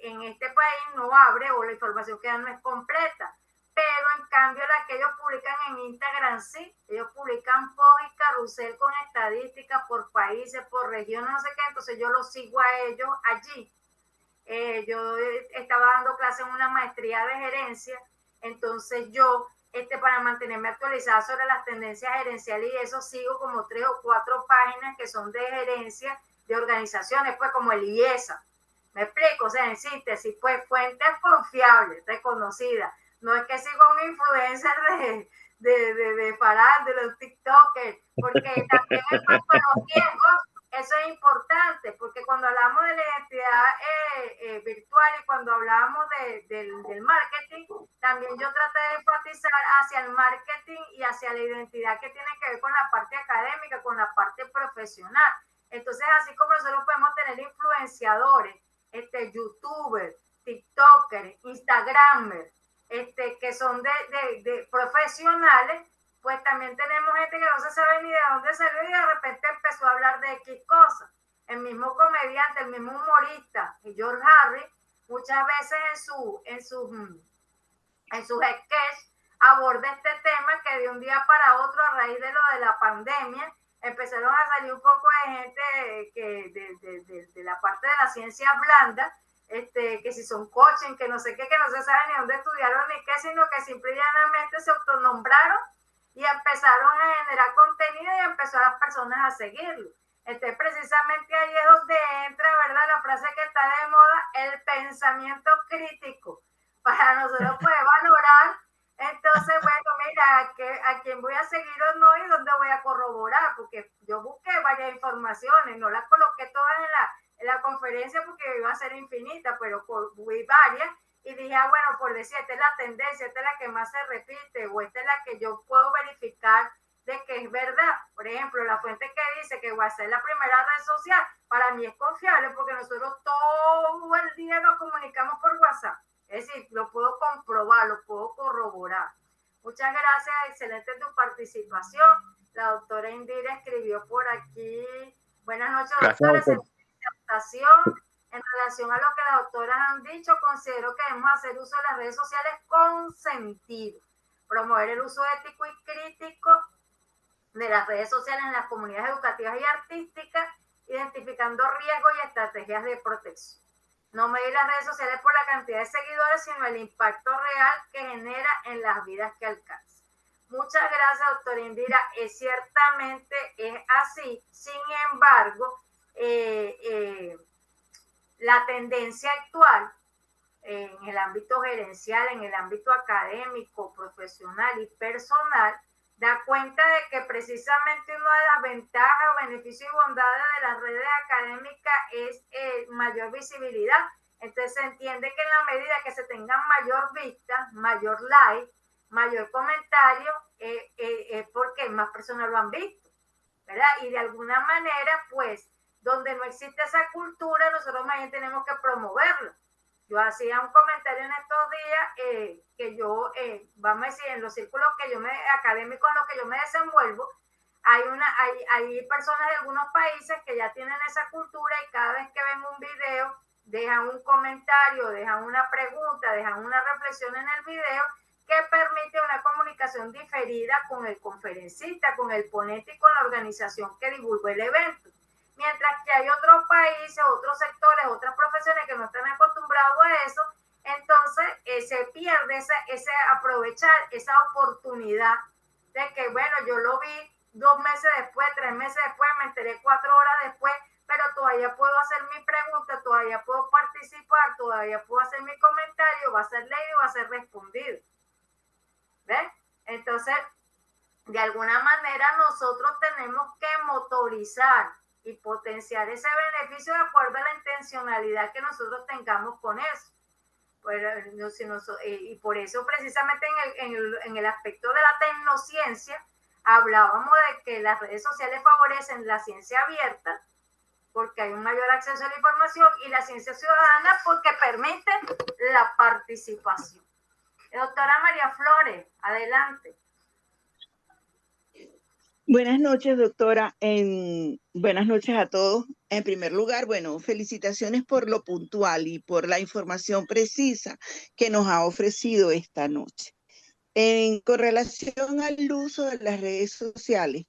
Speaker 2: en este país no abre, o la información que dan no es completa. Pero en cambio la que ellos publican en Instagram sí, ellos publican post y carrusel con estadísticas por países, por regiones, no sé qué, entonces yo los sigo a ellos allí. Yo estaba dando clases en una maestría de gerencia, entonces yo, para mantenerme actualizada sobre las tendencias gerenciales y eso, sigo como 3 o 4 páginas que son de gerencia de organizaciones, pues como el IESA. ¿Me explico? O sea, en síntesis, pues fuentes confiables, reconocidas. No es que sigo un influencer de los TikTokers, porque también en cuanto a los riesgos, eso es importante, porque cuando hablamos de la identidad virtual y cuando hablamos del marketing, también yo traté de enfatizar hacia el marketing y hacia la identidad que tiene que ver con la parte académica, con la parte profesional. Entonces, así como nosotros podemos tener influenciadores, youtubers, tiktokers, instagramers, que son de profesionales, pues también tenemos gente que no se sabe ni de dónde salió y de repente empezó a hablar de X cosas. El mismo comediante, el mismo humorista, George Harris, muchas veces en sus sketches aborda este tema, que de un día para otro, a raíz de lo de la pandemia, empezaron a salir un poco de gente de la parte de la ciencia blanda, que si son coaching, que no sé qué, que no se sabe ni dónde estudiaron ni qué, sino que simple y llanamente se autonombraron y empezaron a generar contenido y empezó a las personas a seguirlo. Entonces, precisamente ahí es donde entra, ¿verdad?, la frase que está de moda, el pensamiento crítico, para nosotros poder valorar Entonces, bueno, mira, a quién voy a seguir o no y dónde voy a corroborar, porque yo busqué varias informaciones, no las coloqué todas en la conferencia porque iba a ser infinita, pero vi varias y dije, bueno, por decir, esta es la tendencia, esta es la que más se repite, o esta es la que yo puedo verificar de que es verdad. Por ejemplo, la fuente que dice que WhatsApp es la primera red social, para mí es confiable porque nosotros todo el día nos comunicamos por WhatsApp. Es decir, lo puedo comprobar, lo puedo corroborar. Muchas gracias, excelente tu participación. La doctora Indira escribió por aquí. Buenas noches, doctora. En relación a lo que las doctoras han dicho, considero que debemos hacer uso de las redes sociales con sentido. Promover el uso ético y crítico de las redes sociales en las comunidades educativas y artísticas, identificando riesgos y estrategias de protección. No medir las redes sociales por la cantidad de seguidores, sino el impacto real que genera en las vidas que alcanza. Muchas gracias, doctora Indira. Ciertamente es así. Sin embargo, la tendencia actual en el ámbito gerencial, en el ámbito académico, profesional y personal, da cuenta de que precisamente una de las ventajas, beneficios y bondades de las redes académicas es mayor visibilidad. Entonces se entiende que en la medida que se tengan mayor vista, mayor like, mayor comentario, porque más personas lo han visto, ¿verdad? Y de alguna manera, pues, donde no existe esa cultura, nosotros más bien tenemos que promoverla. Yo hacía un comentario en estos días que yo, vamos a decir, en los círculos académicos en los que yo me desenvuelvo, hay personas de algunos países que ya tienen esa cultura y cada vez que ven un video, dejan un comentario, dejan una pregunta, dejan una reflexión en el video que permite una comunicación diferida con el conferencista, con el ponente y con la organización que divulgó el evento. Mientras que hay otros países, otros sectores, otras profesiones que no están acostumbrados a eso, entonces se pierde ese aprovechar esa oportunidad de que, bueno, yo lo vi 2 meses después, 3 meses después, me enteré 4 horas después, pero todavía puedo hacer mi pregunta, todavía puedo participar, todavía puedo hacer mi comentario, va a ser leído, va a ser respondido. ¿Ves? Entonces, de alguna manera nosotros tenemos que motorizar y potenciar ese beneficio de acuerdo a la intencionalidad que nosotros tengamos con eso. Y por eso precisamente en el aspecto de la tecnociencia hablábamos de que las redes sociales favorecen la ciencia abierta porque hay un mayor acceso a la información y la ciencia ciudadana porque permite la participación. Doctora María Flores, adelante.
Speaker 6: Buenas noches, doctora. Buenas noches a todos. En primer lugar, bueno, felicitaciones por lo puntual y por la información precisa que nos ha ofrecido esta noche. Con relación al uso de las redes sociales,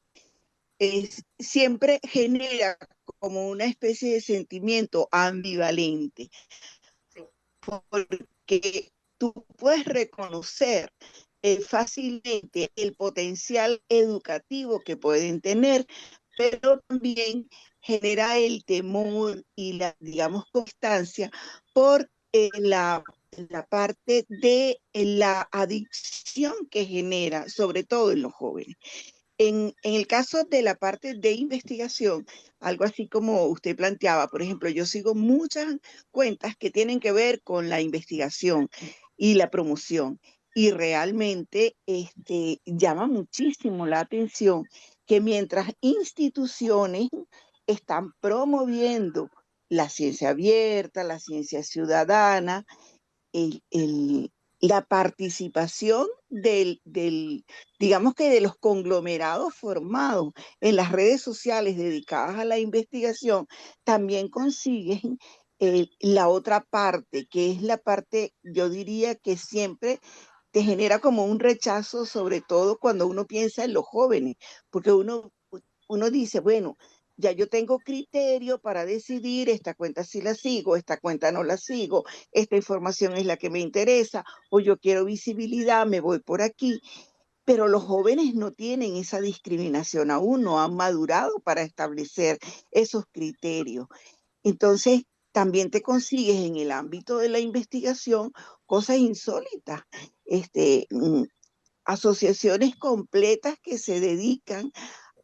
Speaker 6: siempre genera como una especie de sentimiento ambivalente, porque tú puedes reconocer fácilmente el potencial educativo que pueden tener, pero también genera el temor y la, digamos, constancia por la parte de la adicción que genera, sobre todo en los jóvenes. En el caso de la parte de investigación, algo así como usted planteaba, por ejemplo, yo sigo muchas cuentas que tienen que ver con la investigación y la promoción. Y realmente llama muchísimo la atención que mientras instituciones están promoviendo la ciencia abierta, la ciencia ciudadana, la participación digamos que de los conglomerados formados en las redes sociales dedicadas a la investigación, también consiguen la otra parte, que es la parte, yo diría que siempre te genera como un rechazo, sobre todo cuando uno piensa en los jóvenes, porque uno dice, bueno, ya yo tengo criterio para decidir esta cuenta sí la sigo, esta cuenta no la sigo, esta información es la que me interesa, o yo quiero visibilidad, me voy por aquí. Pero los jóvenes no tienen esa discriminación aún, no han madurado para establecer esos criterios. Entonces, también te consigues en el ámbito de la investigación cosas insólitas. asociaciones completas que se dedican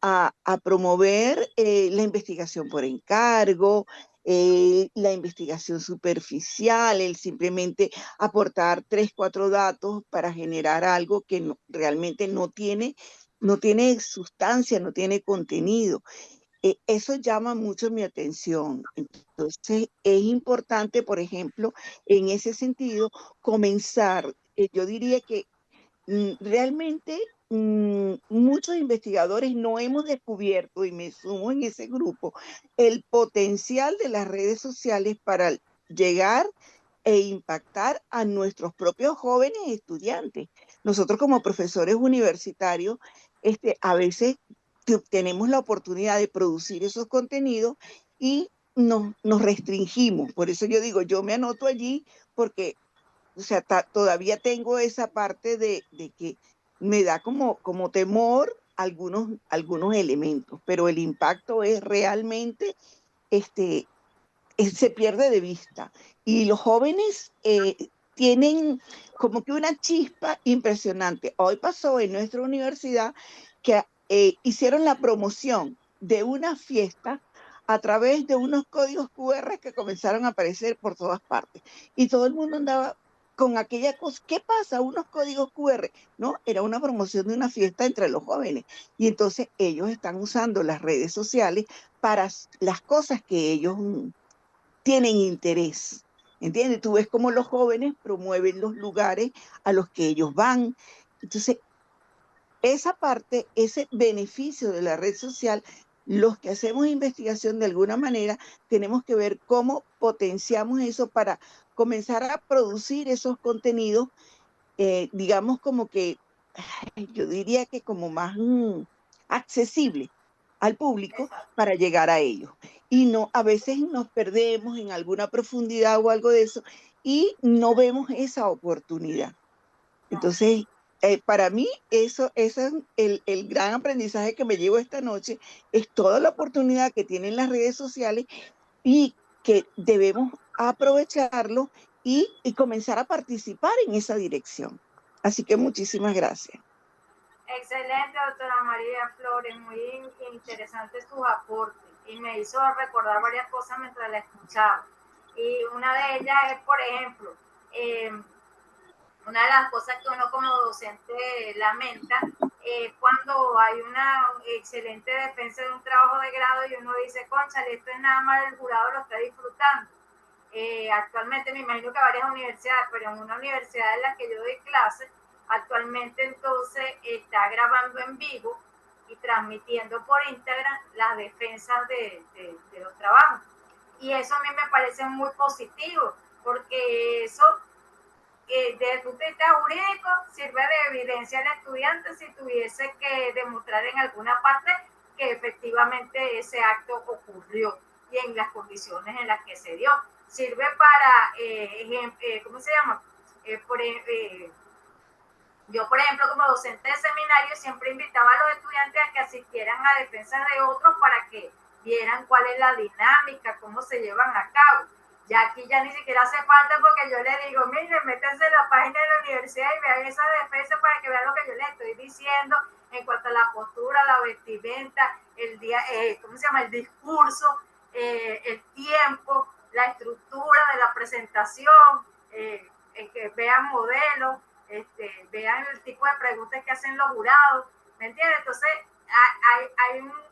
Speaker 6: a promover la investigación por encargo, la investigación superficial, el simplemente aportar 3, 4 datos para generar algo que realmente no tiene sustancia, no tiene contenido. Eso llama mucho mi atención. Entonces, es importante, por ejemplo, en ese sentido, comenzar, yo diría que realmente muchos investigadores no hemos descubierto, y me sumo en ese grupo, el potencial de las redes sociales para llegar e impactar a nuestros propios jóvenes estudiantes. Nosotros como profesores universitarios, a veces tenemos la oportunidad de producir esos contenidos y nos restringimos. Por eso yo digo, yo me anoto allí porque, o sea, todavía tengo esa parte de que me da como temor algunos elementos, pero el impacto es realmente, se pierde de vista. Y los jóvenes tienen como que una chispa impresionante. Hoy pasó en nuestra universidad que hicieron la promoción de una fiesta a través de unos códigos QR que comenzaron a aparecer por todas partes. Y todo el mundo andaba con aquella cosa. ¿Qué pasa? Unos códigos QR. No, era una promoción de una fiesta entre los jóvenes. Y entonces ellos están usando las redes sociales para las cosas que ellos tienen interés. ¿Entiendes? Tú ves cómo los jóvenes promueven los lugares a los que ellos van. Entonces, esa parte, ese beneficio de la red social, los que hacemos investigación de alguna manera, tenemos que ver cómo potenciamos eso para comenzar a producir esos contenidos, digamos como que, yo diría que como más accesible al público para llegar a ellos. Y no, a veces nos perdemos en alguna profundidad o algo de eso y no vemos esa oportunidad. Entonces, para mí, eso es el gran aprendizaje que me llevo esta noche, es toda la oportunidad que tienen las redes sociales y que debemos aprovecharlo y comenzar a participar en esa dirección. Así que muchísimas gracias.
Speaker 2: Excelente, doctora María Flores, muy interesante sus aportes y me hizo recordar varias cosas mientras la escuchaba. Y una de ellas es, por ejemplo, una de las cosas que uno como docente lamenta es cuando hay una excelente defensa de un trabajo de grado y uno dice, cónchale, esto es nada más el jurado lo está disfrutando. Actualmente me imagino que varias universidades, pero en una universidad en la que yo doy clases, actualmente entonces está grabando en vivo y transmitiendo por Instagram las defensas de los trabajos. Y eso a mí me parece muy positivo, porque eso desde el punto de vista jurídico sirve de evidencia al estudiante si tuviese que demostrar en alguna parte que efectivamente ese acto ocurrió y en las condiciones en las que se dio. Sirve para, ¿cómo se llama? Yo, por ejemplo, como docente de seminario, siempre invitaba a los estudiantes a que asistieran a defensas de otros para que vieran cuál es la dinámica, cómo se llevan a cabo. Ya aquí ya ni siquiera hace falta porque yo les digo, miren, métanse en la página de la universidad y vean esa defensa para que vean lo que yo les estoy diciendo en cuanto a la postura, la vestimenta, el día, ¿cómo se llama? El discurso, el tiempo, la estructura de la presentación, que vean modelos, vean el tipo de preguntas que hacen los jurados, ¿me entiendes? Entonces, hay una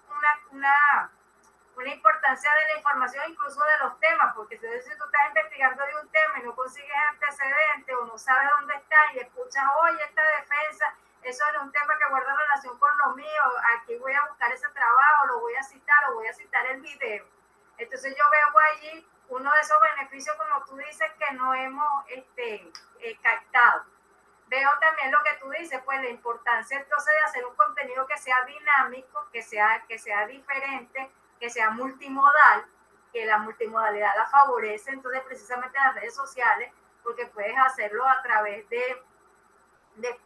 Speaker 2: importancia de la información, incluso de los temas, porque si tú estás investigando de un tema y no consigues antecedentes o no sabes dónde está y escuchas, oye, esta defensa, eso es un tema que guarda relación con lo mío, aquí voy a buscar ese trabajo, lo voy a citar o voy a citar el video. Entonces yo veo allí uno de esos beneficios, como tú dices, que no hemos captado. Veo también lo que tú dices, pues la importancia entonces de hacer un contenido que sea dinámico, que sea diferente, que sea multimodal, que la multimodalidad la favorece entonces precisamente las redes sociales, porque puedes hacerlo a través de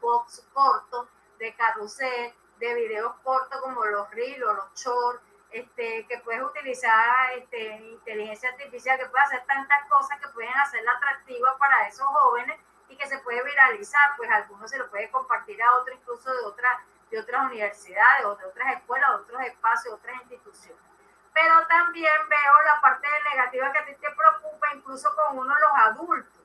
Speaker 2: posts cortos, de carrusel, de videos cortos como los reels o los shorts, que puedes utilizar inteligencia artificial, que puede hacer tantas cosas que pueden hacerla atractiva para esos jóvenes y que se puede viralizar, pues alguno se lo puede compartir a otro, incluso de otras universidades o de otras escuelas, de otros espacios, de otras instituciones. Pero también veo la parte negativa que a ti te preocupa, incluso con uno de los adultos.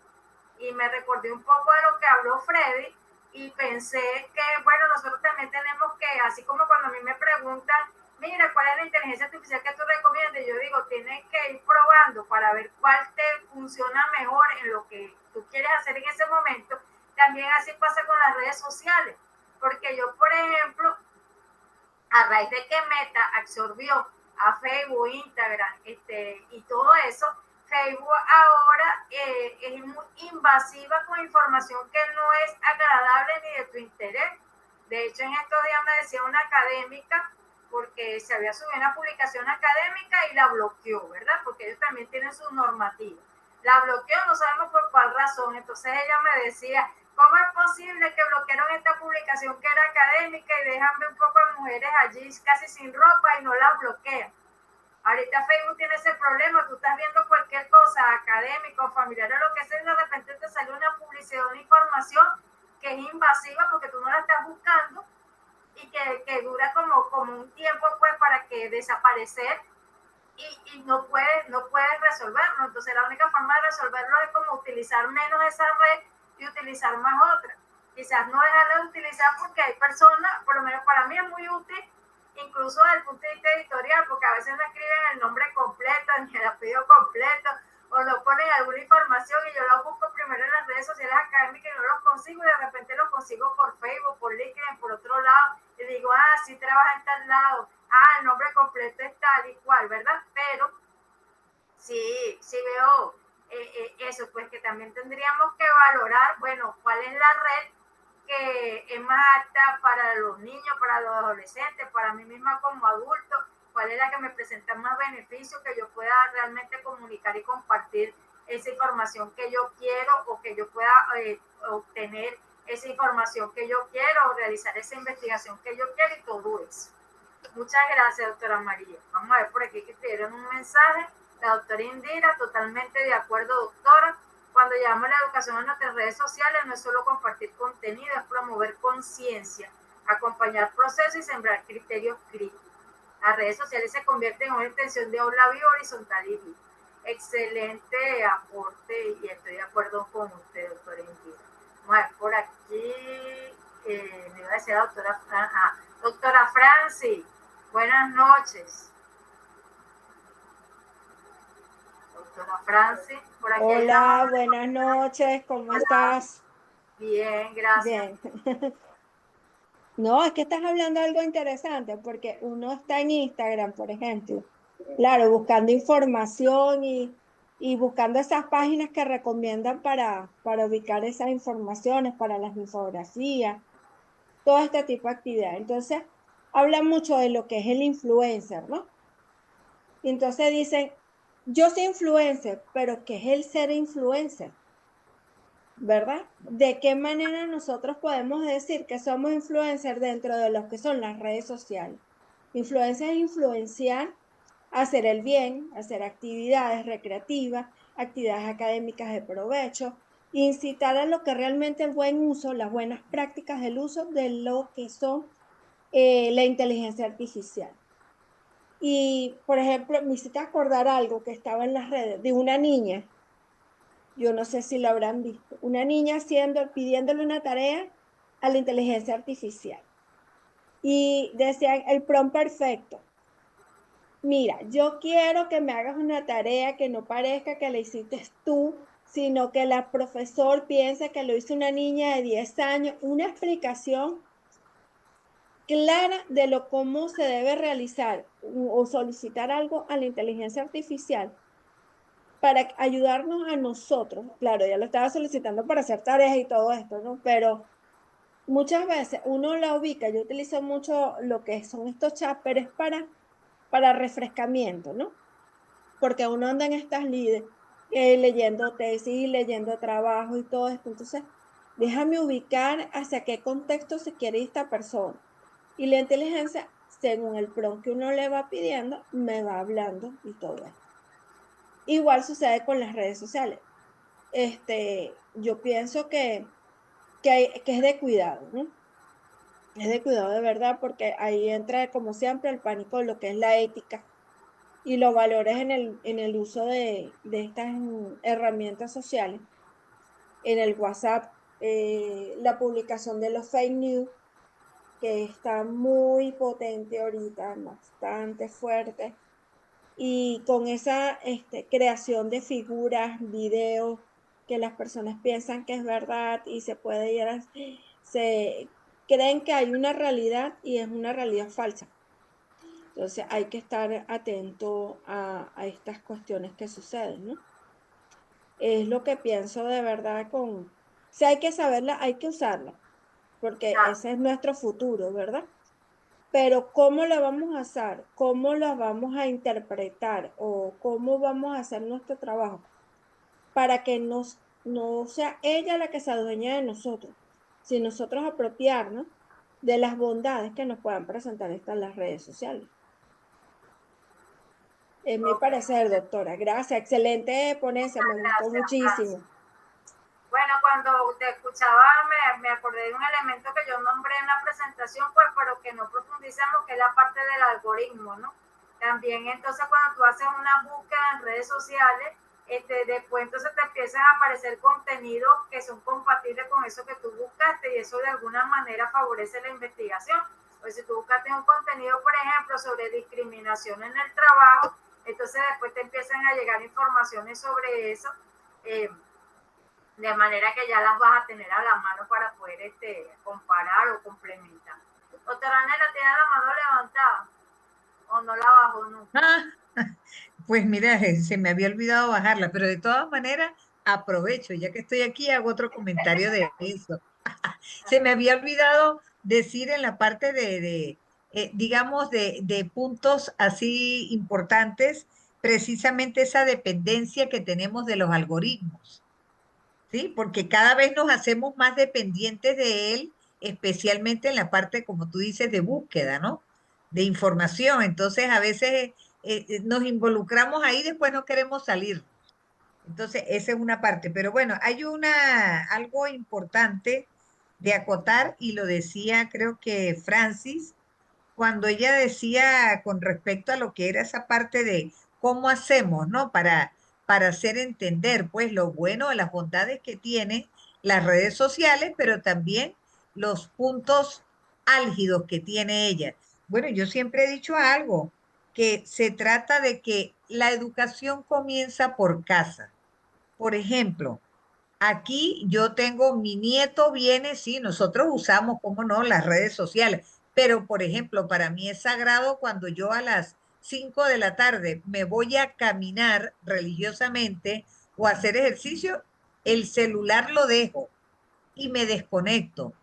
Speaker 2: Y me recordé un poco de lo que habló Freddy y pensé que, bueno, nosotros también tenemos que, así como cuando a mí me preguntan, mira, ¿cuál es la inteligencia artificial que tú recomiendas? Yo digo, tienes que ir probando para ver cuál te funciona mejor en lo que tú quieres hacer en ese momento. También así pasa con las redes sociales, porque yo, por ejemplo, a raíz de que Meta absorbió a Facebook, Instagram, y todo eso, Facebook ahora es muy invasiva con información que no es agradable ni de tu interés. De hecho, en estos días me decía una académica, porque se había subido una publicación académica y la bloqueó, ¿verdad? Porque ellos también tienen sus normativas. La bloqueó, no sabemos por cuál razón. Entonces ella me decía, ¿cómo es posible que bloquearon esta publicación que era académica y dejan ver un poco de mujeres allí casi sin ropa y no las bloquean? Ahorita Facebook tiene ese problema, tú estás viendo cualquier cosa académica o familiar o lo que sea y de repente te sale una publicidad, una información que es invasiva porque tú no la estás buscando y que dura como un tiempo pues para que desaparecer y no puedes resolverlo. Entonces la única forma de resolverlo es como utilizar menos esa red y utilizar más otra. Quizás no dejarla de utilizar porque hay personas, por lo menos para mí es muy útil, incluso desde el punto de vista editorial, porque a veces no escriben el nombre completo, ni el apellido completo, o no ponen alguna información y yo lo busco primero en las redes sociales académicas y no los consigo y de repente los consigo por Facebook, por LinkedIn, por otro lado, y digo, sí trabaja en tal lado, el nombre completo es tal y cual, ¿verdad? Pero sí veo eso, pues que también tendríamos que valorar, bueno, cuál es la red que es más apta para los niños, para los adolescentes, para mí misma como adulto, cuál es la que me presenta más beneficios, que yo pueda realmente comunicar y compartir esa información que yo quiero o que yo pueda obtener esa información que yo quiero o realizar esa investigación que yo quiero y todo eso. Muchas gracias, doctora María. Vamos a ver por aquí que te dieron un mensaje. La doctora Indira, totalmente de acuerdo, doctora. Cuando llevamos la educación a nuestras redes sociales, no es solo compartir contenido, es promover conciencia, acompañar procesos y sembrar criterios críticos. Las redes sociales se convierten en una extensión de aula viva, horizontal y viva. Excelente aporte y estoy de acuerdo con usted, doctora Indira. Vamos a ver por aquí, me iba a decir la doctora Franci, buenas noches. Doctora Franci, por aquí.
Speaker 7: Hola, buenas noches, ¿cómo estás?
Speaker 2: Bien, gracias.
Speaker 7: Bien. No, es que estás hablando de algo interesante, porque uno está en Instagram, por ejemplo, claro, buscando información y buscando esas páginas que recomiendan para ubicar esas informaciones, para las infografías, todo este tipo de actividad. Entonces, hablan mucho de lo que es el influencer, ¿no? Y entonces dicen, yo soy influencer, pero ¿qué es el ser influencer? ¿Verdad? ¿De qué manera nosotros podemos decir que somos influencers dentro de lo que son las redes sociales? Influencia es influenciar, hacer el bien, hacer actividades recreativas, actividades académicas de provecho, incitar a lo que realmente el buen uso, las buenas prácticas del uso de lo que son la inteligencia artificial. Y, por ejemplo, me hiciste acordar algo que estaba en las redes de una niña. Yo no sé si lo habrán visto. Una niña pidiéndole una tarea a la inteligencia artificial. Y decían el prompt perfecto. Mira, yo quiero que me hagas una tarea que no parezca que la hiciste tú, sino que el profesor piense que lo hizo una niña de 10 años. Una explicación clara de cómo se debe realizar o solicitar algo a la inteligencia artificial para ayudarnos a nosotros. Claro, ya lo estaba solicitando para hacer tareas y todo esto, ¿no? Pero muchas veces uno la ubica, yo utilizo mucho lo que son estos chats, pero es para refrescamiento, ¿no? Porque uno anda en estas líderes leyendo tesis, leyendo trabajo y todo esto. Entonces, déjame ubicar hacia qué contexto se quiere ir esta persona. Y la inteligencia, según el prompt que uno le va pidiendo, me va hablando y todo esto. Igual sucede con las redes sociales. yo pienso que es de cuidado, ¿no? Es de cuidado de verdad, porque ahí entra, como siempre, el pánico, lo que es la ética y los valores en el uso de estas herramientas sociales. En el WhatsApp, la publicación de los fake news, que está muy potente ahorita, bastante fuerte, y con esa creación de figuras, videos, que las personas piensan que es verdad y se puede ir se creen que hay una realidad y es una realidad falsa. Entonces hay que estar atento a estas cuestiones que suceden, ¿no? Es lo que pienso de verdad si hay que saberla, hay que usarla, porque
Speaker 2: Claro.
Speaker 7: ese es nuestro futuro, ¿verdad? Pero ¿cómo la vamos a hacer? ¿Cómo la vamos a interpretar? ¿O cómo vamos a hacer nuestro trabajo? Para que no sea ella la que se adueñe de nosotros, sino nosotros apropiarnos de las bondades que nos puedan presentar las redes sociales. Es mi
Speaker 2: Ok.
Speaker 7: parecer, doctora. Gracias. Excelente ponencia. Me gustó
Speaker 2: Gracias,
Speaker 7: muchísimo.
Speaker 2: Francis. Bueno, cuando te escuchaba me acordé de un elemento que yo nombré en la presentación, pues, pero que no profundizamos, que es la parte del algoritmo, ¿no? También entonces cuando tú haces una búsqueda en redes sociales, después entonces te empiezan a aparecer contenidos que son compatibles con eso que tú buscaste y eso de alguna manera favorece la investigación. Pues si tú buscaste un contenido, por ejemplo, sobre discriminación en el trabajo, entonces después te empiezan a llegar informaciones sobre eso. De manera que ya las vas a tener a la mano para poder comparar o complementar. Doctora Nela, ¿tiene la mano levantada? ¿O no la bajó nunca?
Speaker 3: Pues mira, se me había olvidado bajarla, pero de todas maneras aprovecho, ya que estoy aquí, hago otro comentario de eso. Se me había olvidado decir en la parte digamos, de puntos así importantes, precisamente esa dependencia que tenemos de los algoritmos. ¿Sí? Porque cada vez nos hacemos más dependientes de él, especialmente en la parte, como tú dices, de búsqueda, ¿no? De información. Entonces, a veces nos involucramos ahí, después no queremos salir. Entonces, esa es una parte. Pero bueno, hay algo importante de acotar, y lo decía, creo que Francis, cuando ella decía con respecto a lo que era esa parte de cómo hacemos, ¿no? Para hacer entender, pues, lo bueno, las bondades que tienen las redes sociales, pero también los puntos álgidos que tiene ella. Bueno, yo siempre he dicho algo, que se trata de que la educación comienza por casa. Por ejemplo, aquí yo tengo, mi nieto viene, sí, nosotros usamos, cómo no, las redes sociales, pero por ejemplo, para mí es sagrado cuando yo a las 5 de la tarde me voy a caminar religiosamente o a hacer ejercicio, el celular lo dejo y me desconecto.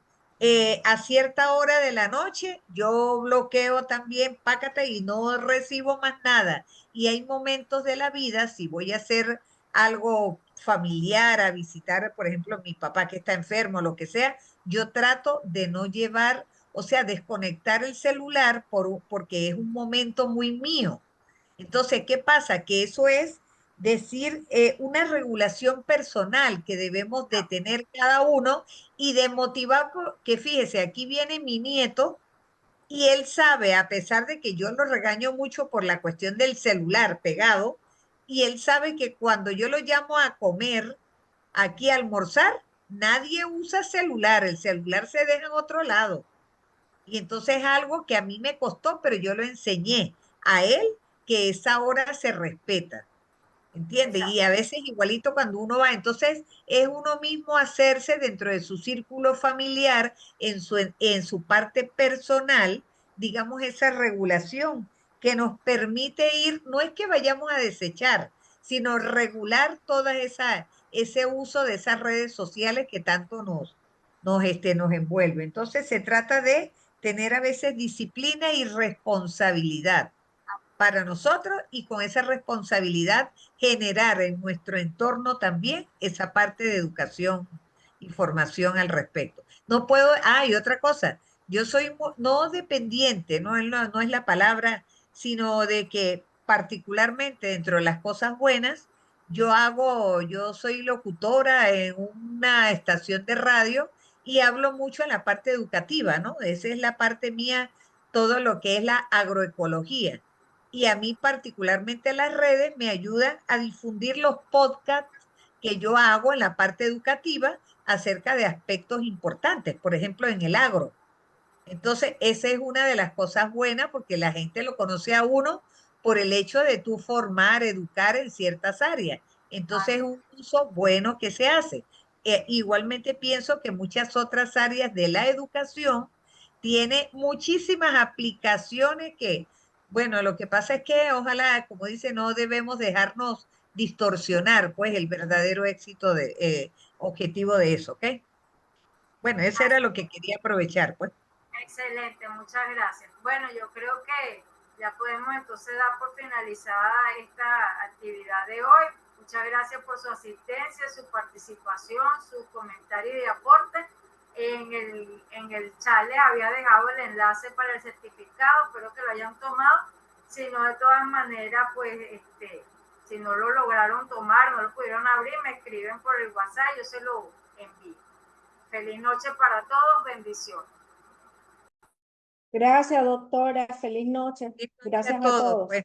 Speaker 3: A cierta hora de la noche yo bloqueo también, pácate, y no recibo más nada. Y hay momentos de la vida, si voy a hacer algo familiar, a visitar, por ejemplo, a mi papá que está enfermo, lo que sea, yo trato de no llevar, o sea, desconectar el celular porque es un momento muy mío. Entonces, ¿qué pasa? Que eso es decir una regulación personal que debemos de tener cada uno y de motivar, que fíjese, aquí viene mi nieto y él sabe, a pesar de que yo lo regaño mucho por la cuestión del celular pegado, y él sabe que cuando yo lo llamo a comer, aquí a almorzar, nadie usa celular, el celular se deja en otro lado. Y entonces es algo que a mí me costó, pero yo lo enseñé a él, que esa hora se respeta. ¿Entiendes? Y a veces igualito cuando uno va, entonces es uno mismo hacerse dentro de su círculo familiar, en su parte personal, digamos, esa regulación que nos permite ir, no es que vayamos a desechar, sino regular ese uso de esas redes sociales que tanto nos envuelve. Entonces se trata de tener a veces disciplina y responsabilidad para nosotros, y con esa responsabilidad generar en nuestro entorno también esa parte de educación y formación al respecto. No puedo, y otra cosa, yo soy no dependiente, no es la palabra, sino de que particularmente dentro de las cosas buenas, yo soy locutora en una estación de radio y hablo mucho en la parte educativa, ¿no? Esa es la parte mía, todo lo que es la agroecología. Y a mí particularmente las redes me ayudan a difundir los podcasts que yo hago en la parte educativa acerca de aspectos importantes, por ejemplo, en el agro. Entonces, esa es una de las cosas buenas porque la gente lo conoce a uno por el hecho de tú formar, educar en ciertas áreas. Entonces, es un uso bueno que se hace. Igualmente pienso que muchas otras áreas de la educación tiene muchísimas aplicaciones que, bueno, lo que pasa es que ojalá, como dice, no debemos dejarnos distorsionar, pues, el verdadero éxito objetivo de eso, ¿ok? Bueno, eso era lo que quería aprovechar, pues.
Speaker 2: Excelente, muchas gracias. Bueno, yo creo que ya podemos entonces dar por finalizada esta actividad de hoy. Muchas gracias por su asistencia, su participación, sus comentarios y aportes. En el chat les había dejado el enlace para el certificado, espero que lo hayan tomado. Si no, de todas maneras, pues, si no lo lograron tomar, no lo pudieron abrir, me escriben por el WhatsApp, yo se lo envío. Feliz noche para todos, bendiciones.
Speaker 7: Gracias, doctora. Feliz noche. Gracias a todos.
Speaker 3: Pues.